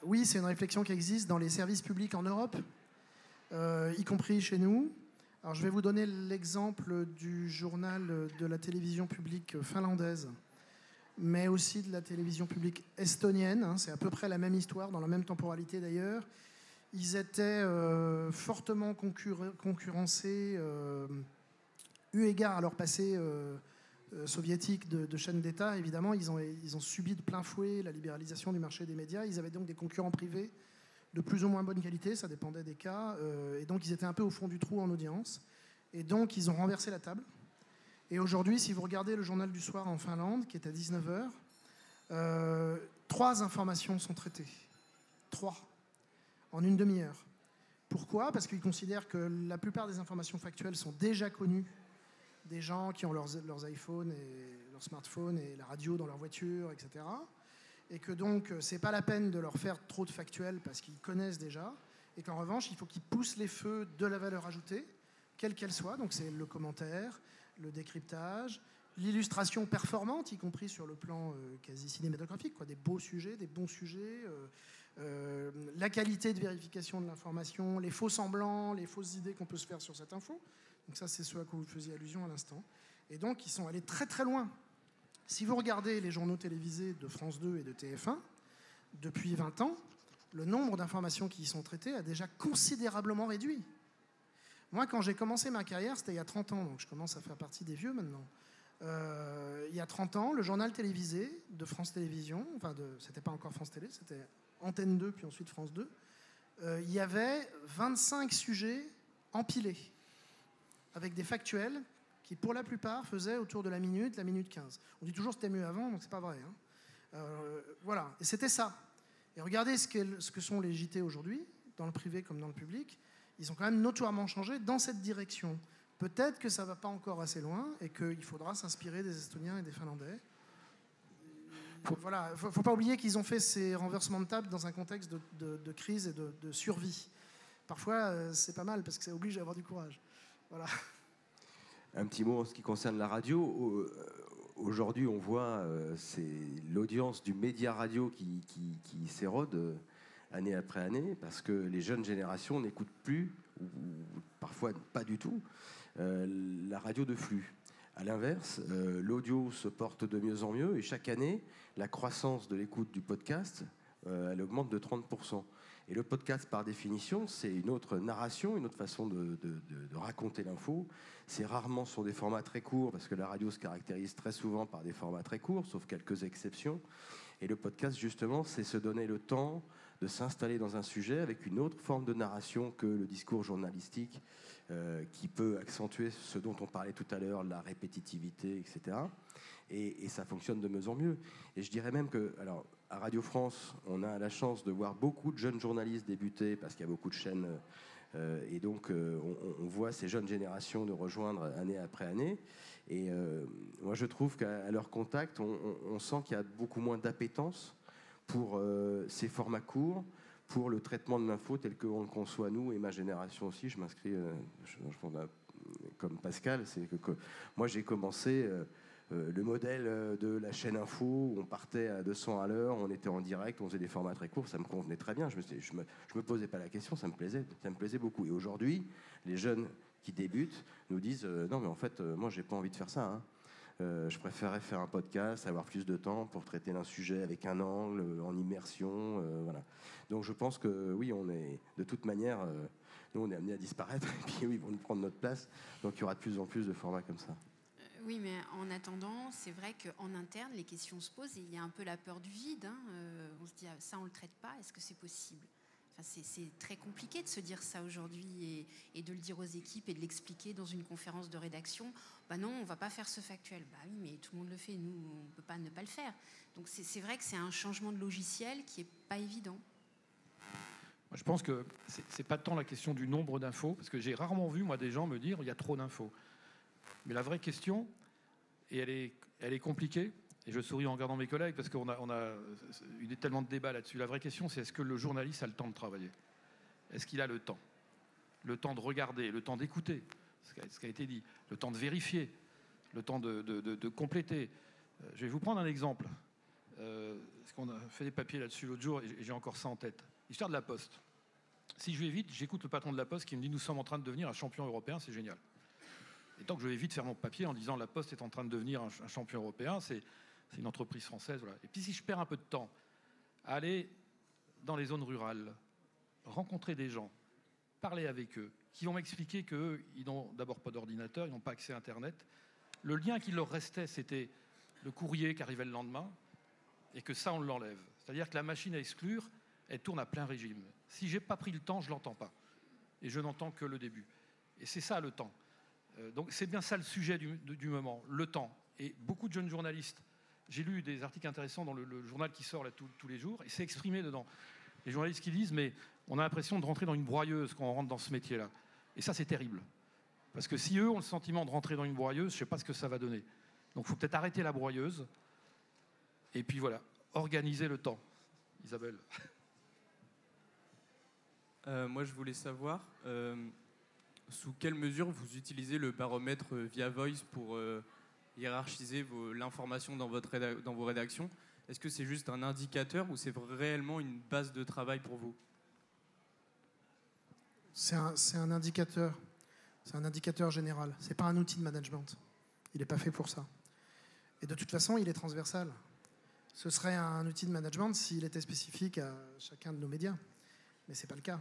oui, c'est une réflexion qui existe dans les services publics en Europe, y compris chez nous. Alors, je vais vous donner l'exemple du journal de la télévision publique finlandaise, mais aussi de la télévision publique estonienne. Hein, c'est à peu près la même histoire, dans la même temporalité d'ailleurs. Ils étaient fortement concurrencés, eu égard à leur passé soviétique de chaînes d'État. Évidemment, ils ont subi de plein fouet la libéralisation du marché des médias. Ils avaient donc des concurrents privés de plus ou moins bonne qualité, ça dépendait des cas, et donc ils étaient un peu au fond du trou en audience, et donc ils ont renversé la table. Et aujourd'hui, si vous regardez le journal du soir en Finlande, qui est à 19h, 3 informations sont traitées. 3, en une demi-heure. Pourquoi? Parce qu'ils considèrent que la plupart des informations factuelles sont déjà connues des gens qui ont leurs iPhones et leurs smartphones et la radio dans leur voiture, etc., et que donc c'est pas la peine de leur faire trop de factuels parce qu'ils connaissent déjà, et qu'en revanche il faut qu'ils poussent les feux de la valeur ajoutée, quelle qu'elle soit, donc c'est le commentaire, le décryptage, l'illustration performante, y compris sur le plan quasi cinématographique, quoi, des beaux sujets, des bons sujets, la qualité de vérification de l'information, les faux semblants, les fausses idées qu'on peut se faire sur cette info. Donc ça, c'est ce à quoi vous faisiez allusion à l'instant. Et donc, ils sont allés très très loin. Si vous regardez les journaux télévisés de France 2 et de TF1, depuis 20 ans, le nombre d'informations qui y sont traitées a déjà considérablement réduit. Moi, quand j'ai commencé ma carrière, c'était il y a 30 ans, donc je commence à faire partie des vieux maintenant. Il y a 30 ans, le journal télévisé de France Télévisions, c'était pas encore France Télé, c'était Antenne 2, puis ensuite France 2, il y avait 25 sujets empilés, avec des factuels qui, pour la plupart, faisaient autour de la minute 15. On dit toujours que c'était mieux avant, donc c'est pas vrai. Voilà, et c'était ça. Et regardez ce que sont les JT aujourd'hui, dans le privé comme dans le public. Ils ont quand même notoirement changé dans cette direction. Peut-être que ça ne va pas encore assez loin et qu'il faudra s'inspirer des Estoniens et des Finlandais. Voilà, il ne faut pas oublier qu'ils ont fait ces renversements de table dans un contexte de crise et de survie. Parfois, c'est pas mal parce que ça oblige à avoir du courage. Voilà. Un petit mot en ce qui concerne la radio. Aujourd'hui, on voit c'est l'audience du média radio qui s'érode année après année parce que les jeunes générations n'écoutent plus, ou parfois pas du tout, la radio de flux. À l'inverse, l'audio se porte de mieux en mieux et chaque année, la croissance de l'écoute du podcast, elle augmente de 30%. Et le podcast, par définition, c'est une autre narration, une autre façon de raconter l'info. C'est rarement sur des formats très courts, parce que la radio se caractérise très souvent par des formats très courts, sauf quelques exceptions. Et le podcast, justement, c'est se donner le temps de s'installer dans un sujet avec une autre forme de narration que le discours journalistique, qui peut accentuer ce dont on parlait tout à l'heure, la répétitivité, etc. Et ça fonctionne de mieux en mieux. Et je dirais même que, alors, à Radio France, on a la chance de voir beaucoup de jeunes journalistes débuter, parce qu'il y a beaucoup de chaînes, et donc on voit ces jeunes générations de rejoindre année après année. Et moi, je trouve qu'à leur contact, on sent qu'il y a beaucoup moins d'appétence pour ces formats courts, pour le traitement de l'info tel qu'on le conçoit nous, et ma génération aussi. Je m'inscris comme Pascal. C'est que moi, j'ai commencé... le modèle de la chaîne info où on partait à 200 à l'heure, on était en direct, on faisait des formats très courts, ça me convenait très bien. Je me posais pas la question, ça me plaisait beaucoup. Et aujourd'hui, les jeunes qui débutent nous disent non mais en fait moi j'ai pas envie de faire ça. Hein. Je préférais faire un podcast, avoir plus de temps pour traiter d'un sujet avec un angle, en immersion, voilà. Donc je pense que oui, on est de toute manière, nous on est amenés à disparaître et puis oui, ils vont nous prendre notre place. Donc il y aura de plus en plus de formats comme ça. Oui, mais en attendant, c'est vrai qu'en interne, les questions se posent et il y a un peu la peur du vide. On se dit, ça, on ne le traite pas, est-ce que c'est possible ? C'est très compliqué de se dire ça aujourd'hui et de le dire aux équipes et de l'expliquer dans une conférence de rédaction. Bah non, on ne va pas faire ce factuel. Bah oui, mais tout le monde le fait, nous, on ne peut pas ne pas le faire. Donc c'est vrai que c'est un changement de logiciel qui n'est pas évident. Moi, je pense que ce n'est pas tant la question du nombre d'infos, parce que j'ai rarement vu, moi, des gens me dire il y a trop d'infos. Mais la vraie question, et elle est compliquée, et je souris en regardant mes collègues parce qu'on a eu tellement de débats là-dessus. La vraie question, c'est est-ce que le journaliste a le temps de travailler ? Est-ce qu'il a le temps ? Le temps de regarder, le temps d'écouter, ce qui a été dit, le temps de vérifier, le temps de compléter. Je vais vous prendre un exemple. Parce qu'on a fait des papiers là-dessus l'autre jour, et j'ai encore ça en tête. L'histoire de la Poste. Si je vais vite, j'écoute le patron de la Poste qui me dit « Nous sommes en train de devenir un champion européen, c'est génial ». Et tant que je vais vite faire mon papier en disant la Poste est en train de devenir un champion européen, c'est une entreprise française. Voilà. Et puis si je perds un peu de temps à aller dans les zones rurales, rencontrer des gens, parler avec eux, qui vont m'expliquer qu'eux, ils n'ont d'abord pas d'ordinateur, ils n'ont pas accès à Internet. Le lien qui leur restait, c'était le courrier qui arrivait le lendemain, et que ça, on l'enlève. C'est-à-dire que la machine à exclure, elle tourne à plein régime. Si je n'ai pas pris le temps, je ne l'entends pas. Et je n'entends que le début. Et c'est ça le temps. Donc c'est bien ça le sujet du moment, le temps. Et beaucoup de jeunes journalistes, j'ai lu des articles intéressants dans le journal qui sort là, tous les jours, et c'est exprimé dedans. Les journalistes qui disent, mais on a l'impression de rentrer dans une broyeuse quand on rentre dans ce métier-là. Et ça, c'est terrible. Parce que si eux ont le sentiment de rentrer dans une broyeuse, je ne sais pas ce que ça va donner. Donc il faut peut-être arrêter la broyeuse, et puis voilà, organiser le temps. Isabelle. Moi, je voulais savoir... sous quelle mesure vous utilisez le baromètre via Voice pour hiérarchiser l'information dans vos rédactions? Est-ce que c'est juste un indicateur ou c'est réellement une base de travail pour vous? C'est un indicateur. C'est un indicateur général. Ce n'est pas un outil de management. Il n'est pas fait pour ça. Et de toute façon, il est transversal. Ce serait un outil de management s'il était spécifique à chacun de nos médias. Mais ce n'est pas le cas.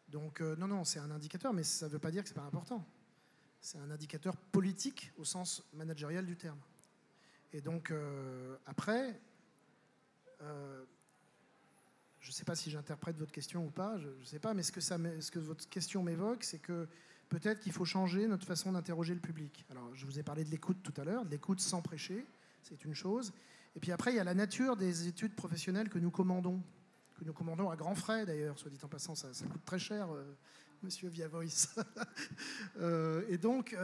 Donc non, c'est un indicateur, mais ça ne veut pas dire que ce n'est pas important. C'est un indicateur politique au sens managérial du terme. Et donc après, je ne sais pas si j'interprète votre question ou pas, je ne sais pas, mais ce que votre question m'évoque, c'est que peut-être qu'il faut changer notre façon d'interroger le public. Alors, je vous ai parlé de l'écoute tout à l'heure, de l'écoute sans prêcher, c'est une chose. Et puis après, il y a la nature des études professionnelles que nous commandons à grands frais d'ailleurs, soit dit en passant, ça coûte très cher, monsieur via Voice. Et donc,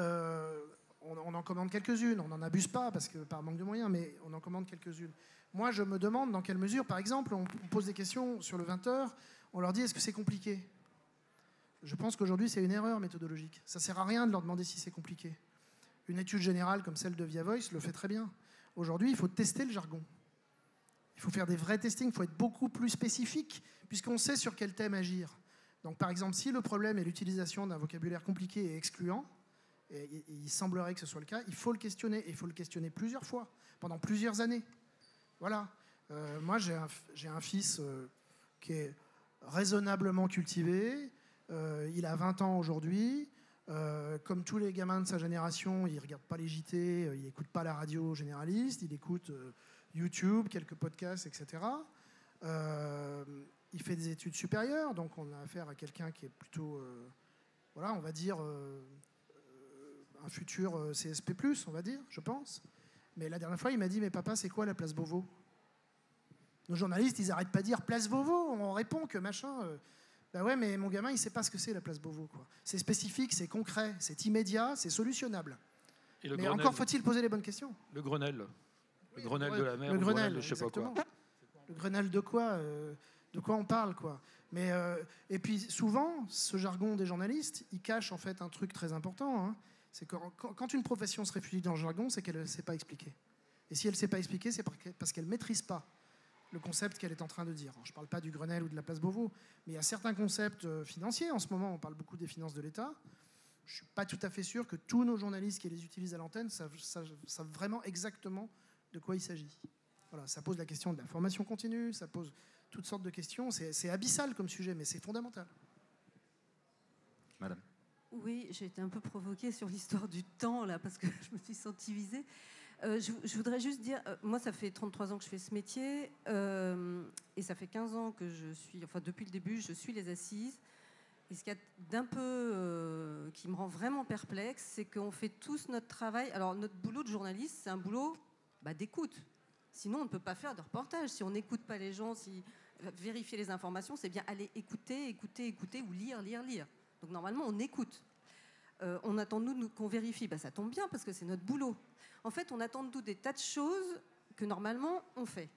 on en commande quelques-unes, on n'en abuse pas parce que par manque de moyens, mais on en commande quelques-unes. Moi, je me demande dans quelle mesure, par exemple, on pose des questions sur le 20h, on leur dit est-ce que c'est compliqué? Je pense qu'aujourd'hui, c'est une erreur méthodologique. Ça ne sert à rien de leur demander si c'est compliqué. Une étude générale comme celle de Via Voice le fait très bien. Aujourd'hui, il faut tester le jargon. Il faut faire des vrais testings, il faut être beaucoup plus spécifique, puisqu'on sait sur quel thème agir. Donc, par exemple, si le problème est l'utilisation d'un vocabulaire compliqué et excluant, et il semblerait que ce soit le cas, il faut le questionner, et il faut le questionner plusieurs fois, pendant plusieurs années. Voilà. Moi, j'ai un fils qui est raisonnablement cultivé. Il a 20 ans aujourd'hui. Comme tous les gamins de sa génération, il ne regarde pas les JT, il n'écoute pas la radio généraliste, il écoute YouTube, quelques podcasts, etc. Il fait des études supérieures, donc on a affaire à quelqu'un qui est plutôt, voilà, on va dire, un futur CSP+, on va dire, je pense. Mais la dernière fois, il m'a dit « Mais papa, c'est quoi la place Beauvau ?» Nos journalistes, ils n'arrêtent pas de dire « Place Beauvau !» On répond que machin... Ben ouais, mais mon gamin, il ne sait pas ce que c'est la place Beauvau, quoi. C'est spécifique, c'est concret, c'est immédiat, c'est solutionnable. Mais Grenelle, encore faut-il poser les bonnes questions. Le Grenelle. Le Grenelle de la mer, le Grenelle de je sais pas quoi. Le Grenelle de quoi on parle, quoi. Mais, et puis souvent, ce jargon des journalistes, il cache en fait un truc très important. Hein. C'est que quand une profession se réfugie dans le jargon, c'est qu'elle ne sait pas expliquer. Et si elle ne sait pas expliquer, c'est parce qu'elle ne maîtrise pas le concept qu'elle est en train de dire. Alors, je ne parle pas du Grenelle ou de la place Beauvau, mais il y a certains concepts financiers. En ce moment, on parle beaucoup des finances de l'État. Je ne suis pas tout à fait sûr que tous nos journalistes qui les utilisent à l'antenne savent vraiment exactement de quoi il s'agit. Voilà, ça pose la question de la formation continue, ça pose toutes sortes de questions. C'est abyssal comme sujet, mais c'est fondamental. Madame. Oui, j'ai été un peu provoquée sur l'histoire du temps, là, parce que je me suis sentie visée. Je voudrais juste dire, moi, ça fait 33 ans que je fais ce métier, et ça fait 15 ans que je suis, enfin, depuis le début, je suis les assises. Et ce qu'il y a d'un peu qui me rend vraiment perplexe, c'est qu'on fait tous notre travail. Alors, notre boulot de journaliste, c'est un boulot d'écoute. Sinon, on ne peut pas faire de reportage. Si on n'écoute pas les gens, si vérifier les informations, c'est bien aller écouter ou lire. Donc, normalement, on écoute. On attend de nous qu'on vérifie. Ça tombe bien parce que c'est notre boulot. En fait, on attend de nous des tas de choses que normalement on fait.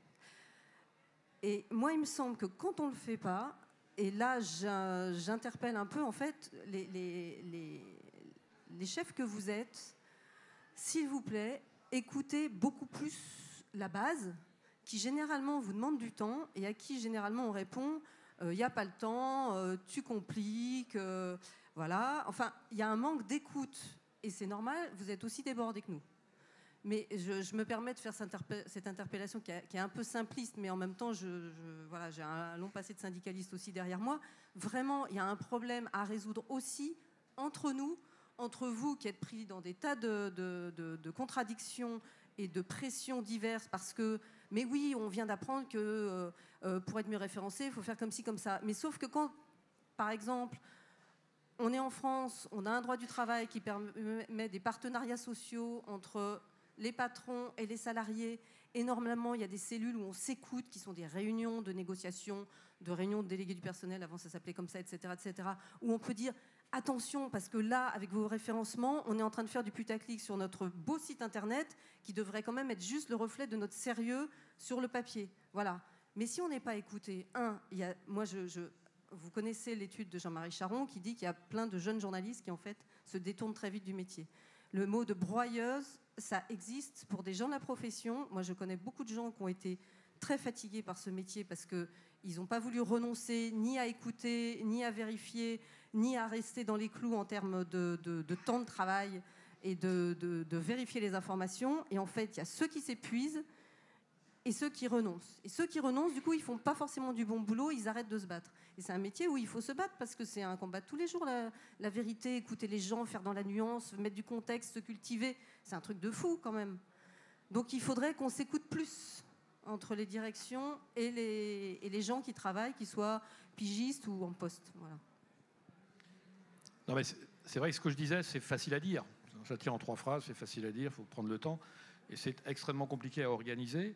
Et moi, il me semble que quand on ne le fait pas, et là j'interpelle un peu en fait les chefs que vous êtes, s'il vous plaît, écoutez beaucoup plus la base, qui généralement vous demande du temps et à qui généralement on répond il n'y a pas le temps, tu compliques, voilà. Enfin, il y a un manque d'écoute et c'est normal, vous êtes aussi débordés que nous. Mais je me permets de faire cette interpellation qui est un peu simpliste, mais en même temps, voilà, j'ai un long passé de syndicaliste aussi derrière moi. Vraiment, il y a un problème à résoudre aussi entre nous, entre vous qui êtes pris dans des tas de contradictions et de pressions diverses, parce que, mais oui, on vient d'apprendre que pour être mieux référencé, il faut faire comme ci, comme ça. Mais sauf que quand, par exemple, on est en France, on a un droit du travail qui permet des partenariats sociaux entre les patrons et les salariés. Et normalement, il y a des cellules où on s'écoute, qui sont des réunions de négociation, de réunions de délégués du personnel, avant ça s'appelait comme ça, etc., où on peut dire attention, parce que là, avec vos référencements, on est en train de faire du putaclic sur notre beau site internet, qui devrait quand même être juste le reflet de notre sérieux sur le papier. Voilà. Mais si on n'est pas écouté, moi, vous connaissez l'étude de Jean-Marie Charon qui dit qu'il y a plein de jeunes journalistes qui en fait se détournent très vite du métier. Le mot de broyeuse, ça existe pour des gens de la profession. Moi, je connais beaucoup de gens qui ont été très fatigués par ce métier parce qu'ils n'ont pas voulu renoncer ni à écouter, ni à vérifier, ni à rester dans les clous en termes de temps de travail et de vérifier les informations. Et en fait, il y a ceux qui s'épuisent et ceux qui renoncent. Et ceux qui renoncent, du coup, ils ne font pas forcément du bon boulot, ils arrêtent de se battre. Et c'est un métier où il faut se battre parce que c'est un combat de tous les jours, la vérité, écouter les gens, faire dans la nuance, mettre du contexte, se cultiver. C'est un truc de fou quand même. Donc il faudrait qu'on s'écoute plus entre les directions et les gens qui travaillent, qu'ils soient pigistes ou en poste. Voilà. Non, mais c'est vrai que ce que je disais, c'est facile à dire. J'attire en 3 phrases, c'est facile à dire, il faut prendre le temps. Et c'est extrêmement compliqué à organiser.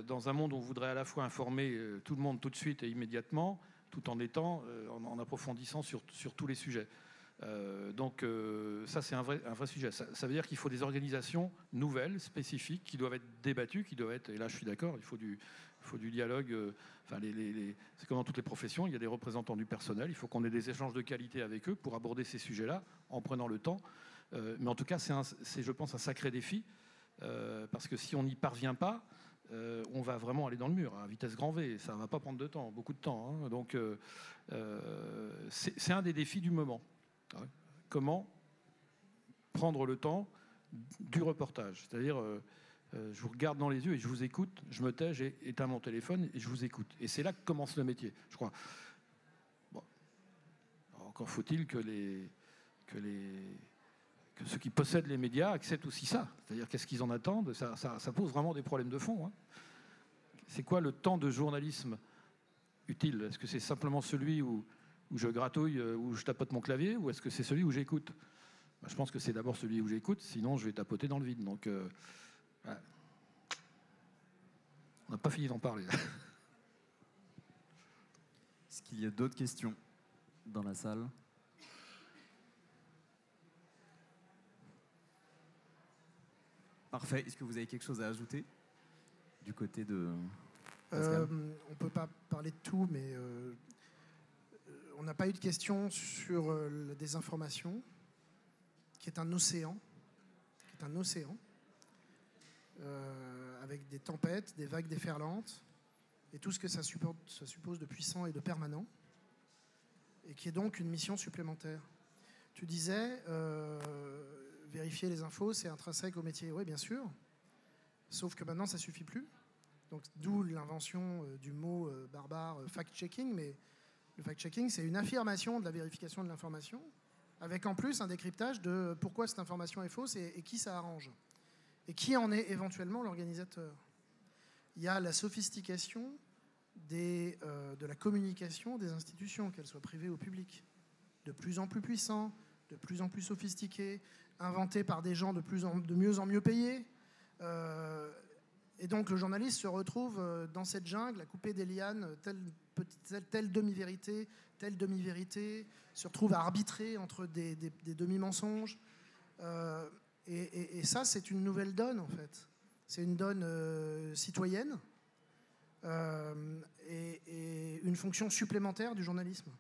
Dans un monde où on voudrait à la fois informer tout le monde tout de suite et immédiatement, tout en étant, en approfondissant sur tous les sujets. Donc ça, c'est un vrai sujet. Ça veut dire qu'il faut des organisations nouvelles, spécifiques, qui doivent être débattues, qui doivent être, et là je suis d'accord, il faut du dialogue. C'est comme dans toutes les professions, il y a des représentants du personnel, il faut qu'on ait des échanges de qualité avec eux pour aborder ces sujets-là en prenant le temps. Mais en tout cas, c'est, je pense, un sacré défi, parce que si on n'y parvient pas, on va vraiment aller dans le mur à vitesse grand V. Ça ne va pas prendre beaucoup de temps. Hein. Donc, c'est un des défis du moment. Comment prendre le temps du reportage. C'est-à-dire, je vous regarde dans les yeux et je vous écoute, je me tais, j'ai éteint mon téléphone et je vous écoute. Et c'est là que commence le métier, je crois. Bon. Encore faut-il que ceux qui possèdent les médias acceptent aussi ça. C'est-à-dire, qu'est-ce qu'ils en attendent ? Ça pose vraiment des problèmes de fond. Hein. C'est quoi le temps de journalisme utile ? Est-ce que c'est simplement celui où je gratouille, où je tapote mon clavier, ou est-ce que c'est celui où j'écoute ? Je pense que c'est d'abord celui où j'écoute, sinon je vais tapoter dans le vide. Donc, ouais. On n'a pas fini d'en parler. Est-ce qu'il y a d'autres questions dans la salle ? Parfait. Est-ce que vous avez quelque chose à ajouter du côté de Pascal ? On ne peut pas parler de tout, mais on n'a pas eu de questions sur la désinformation, qui est un océan, avec des tempêtes, des vagues déferlantes, et tout ce que ça suppose de puissant et de permanent, et qui est donc une mission supplémentaire. Tu disais, vérifier les infos, c'est intrinsèque au métier. Oui, bien sûr, sauf que maintenant, ça ne suffit plus. Donc, d'où l'invention du mot barbare fact-checking, mais le fact-checking, c'est une affirmation de la vérification de l'information, avec en plus un décryptage de pourquoi cette information est fausse et qui ça arrange, et qui en est éventuellement l'organisateur. Il y a la sophistication de la communication des institutions, qu'elles soient privées ou publiques, de plus en plus puissants, de plus en plus sophistiqués, inventés par des gens de mieux en mieux payés. Et donc le journaliste se retrouve dans cette jungle à couper des lianes, telle demi-vérité, telle demi-vérité, se retrouve à arbitrer entre des demi-mensonges. Et ça, c'est une nouvelle donne, en fait. C'est une donne citoyenne et une fonction supplémentaire du journalisme.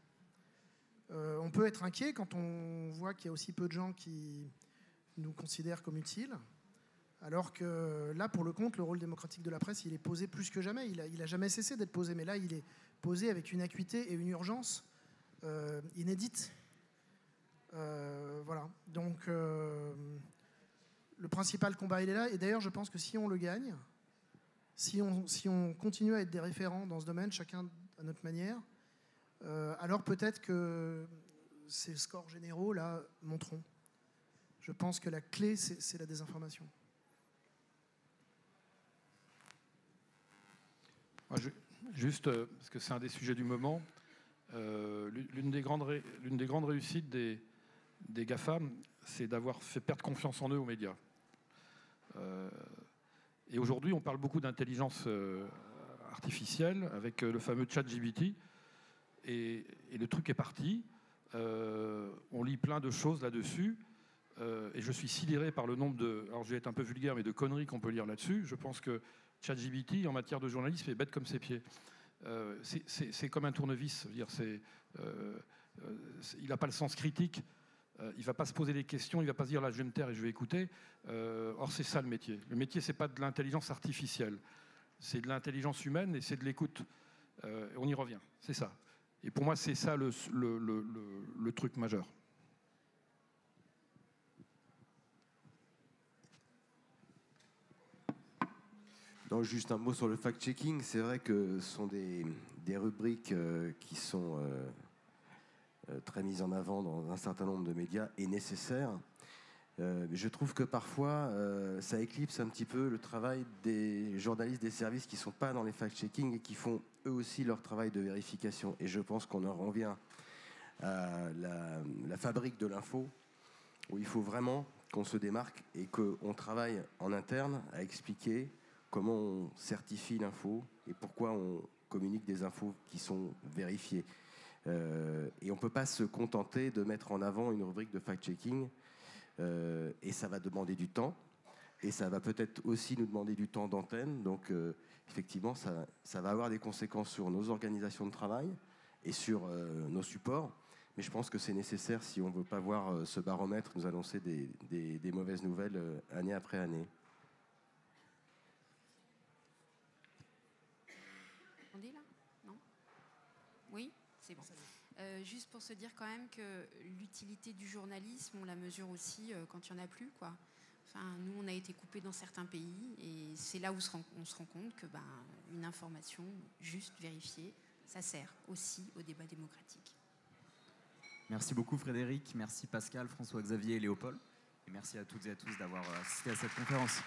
On peut être inquiet quand on voit qu'il y a aussi peu de gens qui nous considèrent comme utiles. Alors que là, pour le compte, le rôle démocratique de la presse, il est posé plus que jamais. Il a jamais cessé d'être posé, mais là, il est posé avec une acuité et une urgence inédites. Voilà. Donc, le principal combat, il est là. Et d'ailleurs, je pense que si on le gagne, si on continue à être des référents dans ce domaine, chacun à notre manière, alors peut-être que ces scores généraux là monteront. Je pense que la clé, c'est la désinformation. Juste, parce que c'est un des sujets du moment, l'une des grandes réussites des GAFAM, c'est d'avoir fait perdre confiance en eux aux médias. Et aujourd'hui, on parle beaucoup d'intelligence artificielle avec le fameux ChatGPT, et le truc est parti. On lit plein de choses là-dessus, et je suis sidéré par le nombre de... Alors je vais être un peu vulgaire, mais de conneries qu'on peut lire là-dessus. Je pense que ChatGPT, en matière de journalisme, est bête comme ses pieds. c'est comme un tournevis. Dire, il n'a pas le sens critique. Il ne va pas se poser des questions. Il ne va pas se dire là, je vais me taire et je vais écouter. Or, c'est ça le métier. Le métier, c'est pas de l'intelligence artificielle. C'est de l'intelligence humaine et c'est de l'écoute. On y revient. C'est ça. Et pour moi, c'est ça le truc majeur. Non, juste un mot sur le fact-checking. C'est vrai que ce sont des rubriques qui sont très mises en avant dans un certain nombre de médias et nécessaires. Je trouve que parfois, ça éclipse un petit peu le travail des journalistes des services qui ne sont pas dans les fact-checking et qui font eux aussi leur travail de vérification. Et je pense qu'on en revient à la fabrique de l'info, où il faut vraiment qu'on se démarque et qu'on travaille en interne à expliquer comment on certifie l'info et pourquoi on communique des infos qui sont vérifiées. Et on ne peut pas se contenter de mettre en avant une rubrique de fact-checking. Et ça va demander du temps. Et ça va peut-être aussi nous demander du temps d'antenne. Donc, effectivement, ça va avoir des conséquences sur nos organisations de travail et sur nos supports. Mais je pense que c'est nécessaire si on ne veut pas voir ce baromètre nous annoncer des mauvaises nouvelles année après année. On dit là ? Non ? Oui ? C'est bon. Juste pour se dire quand même que l'utilité du journalisme, on la mesure aussi quand il n'y en a plus, quoi. Enfin, nous, on a été coupés dans certains pays et c'est là où on se rend compte que une information juste vérifiée, ça sert aussi au débat démocratique. Merci beaucoup Frédéric, merci Pascal, François-Xavier et Léopold. Et merci à toutes et à tous d'avoir assisté à cette conférence.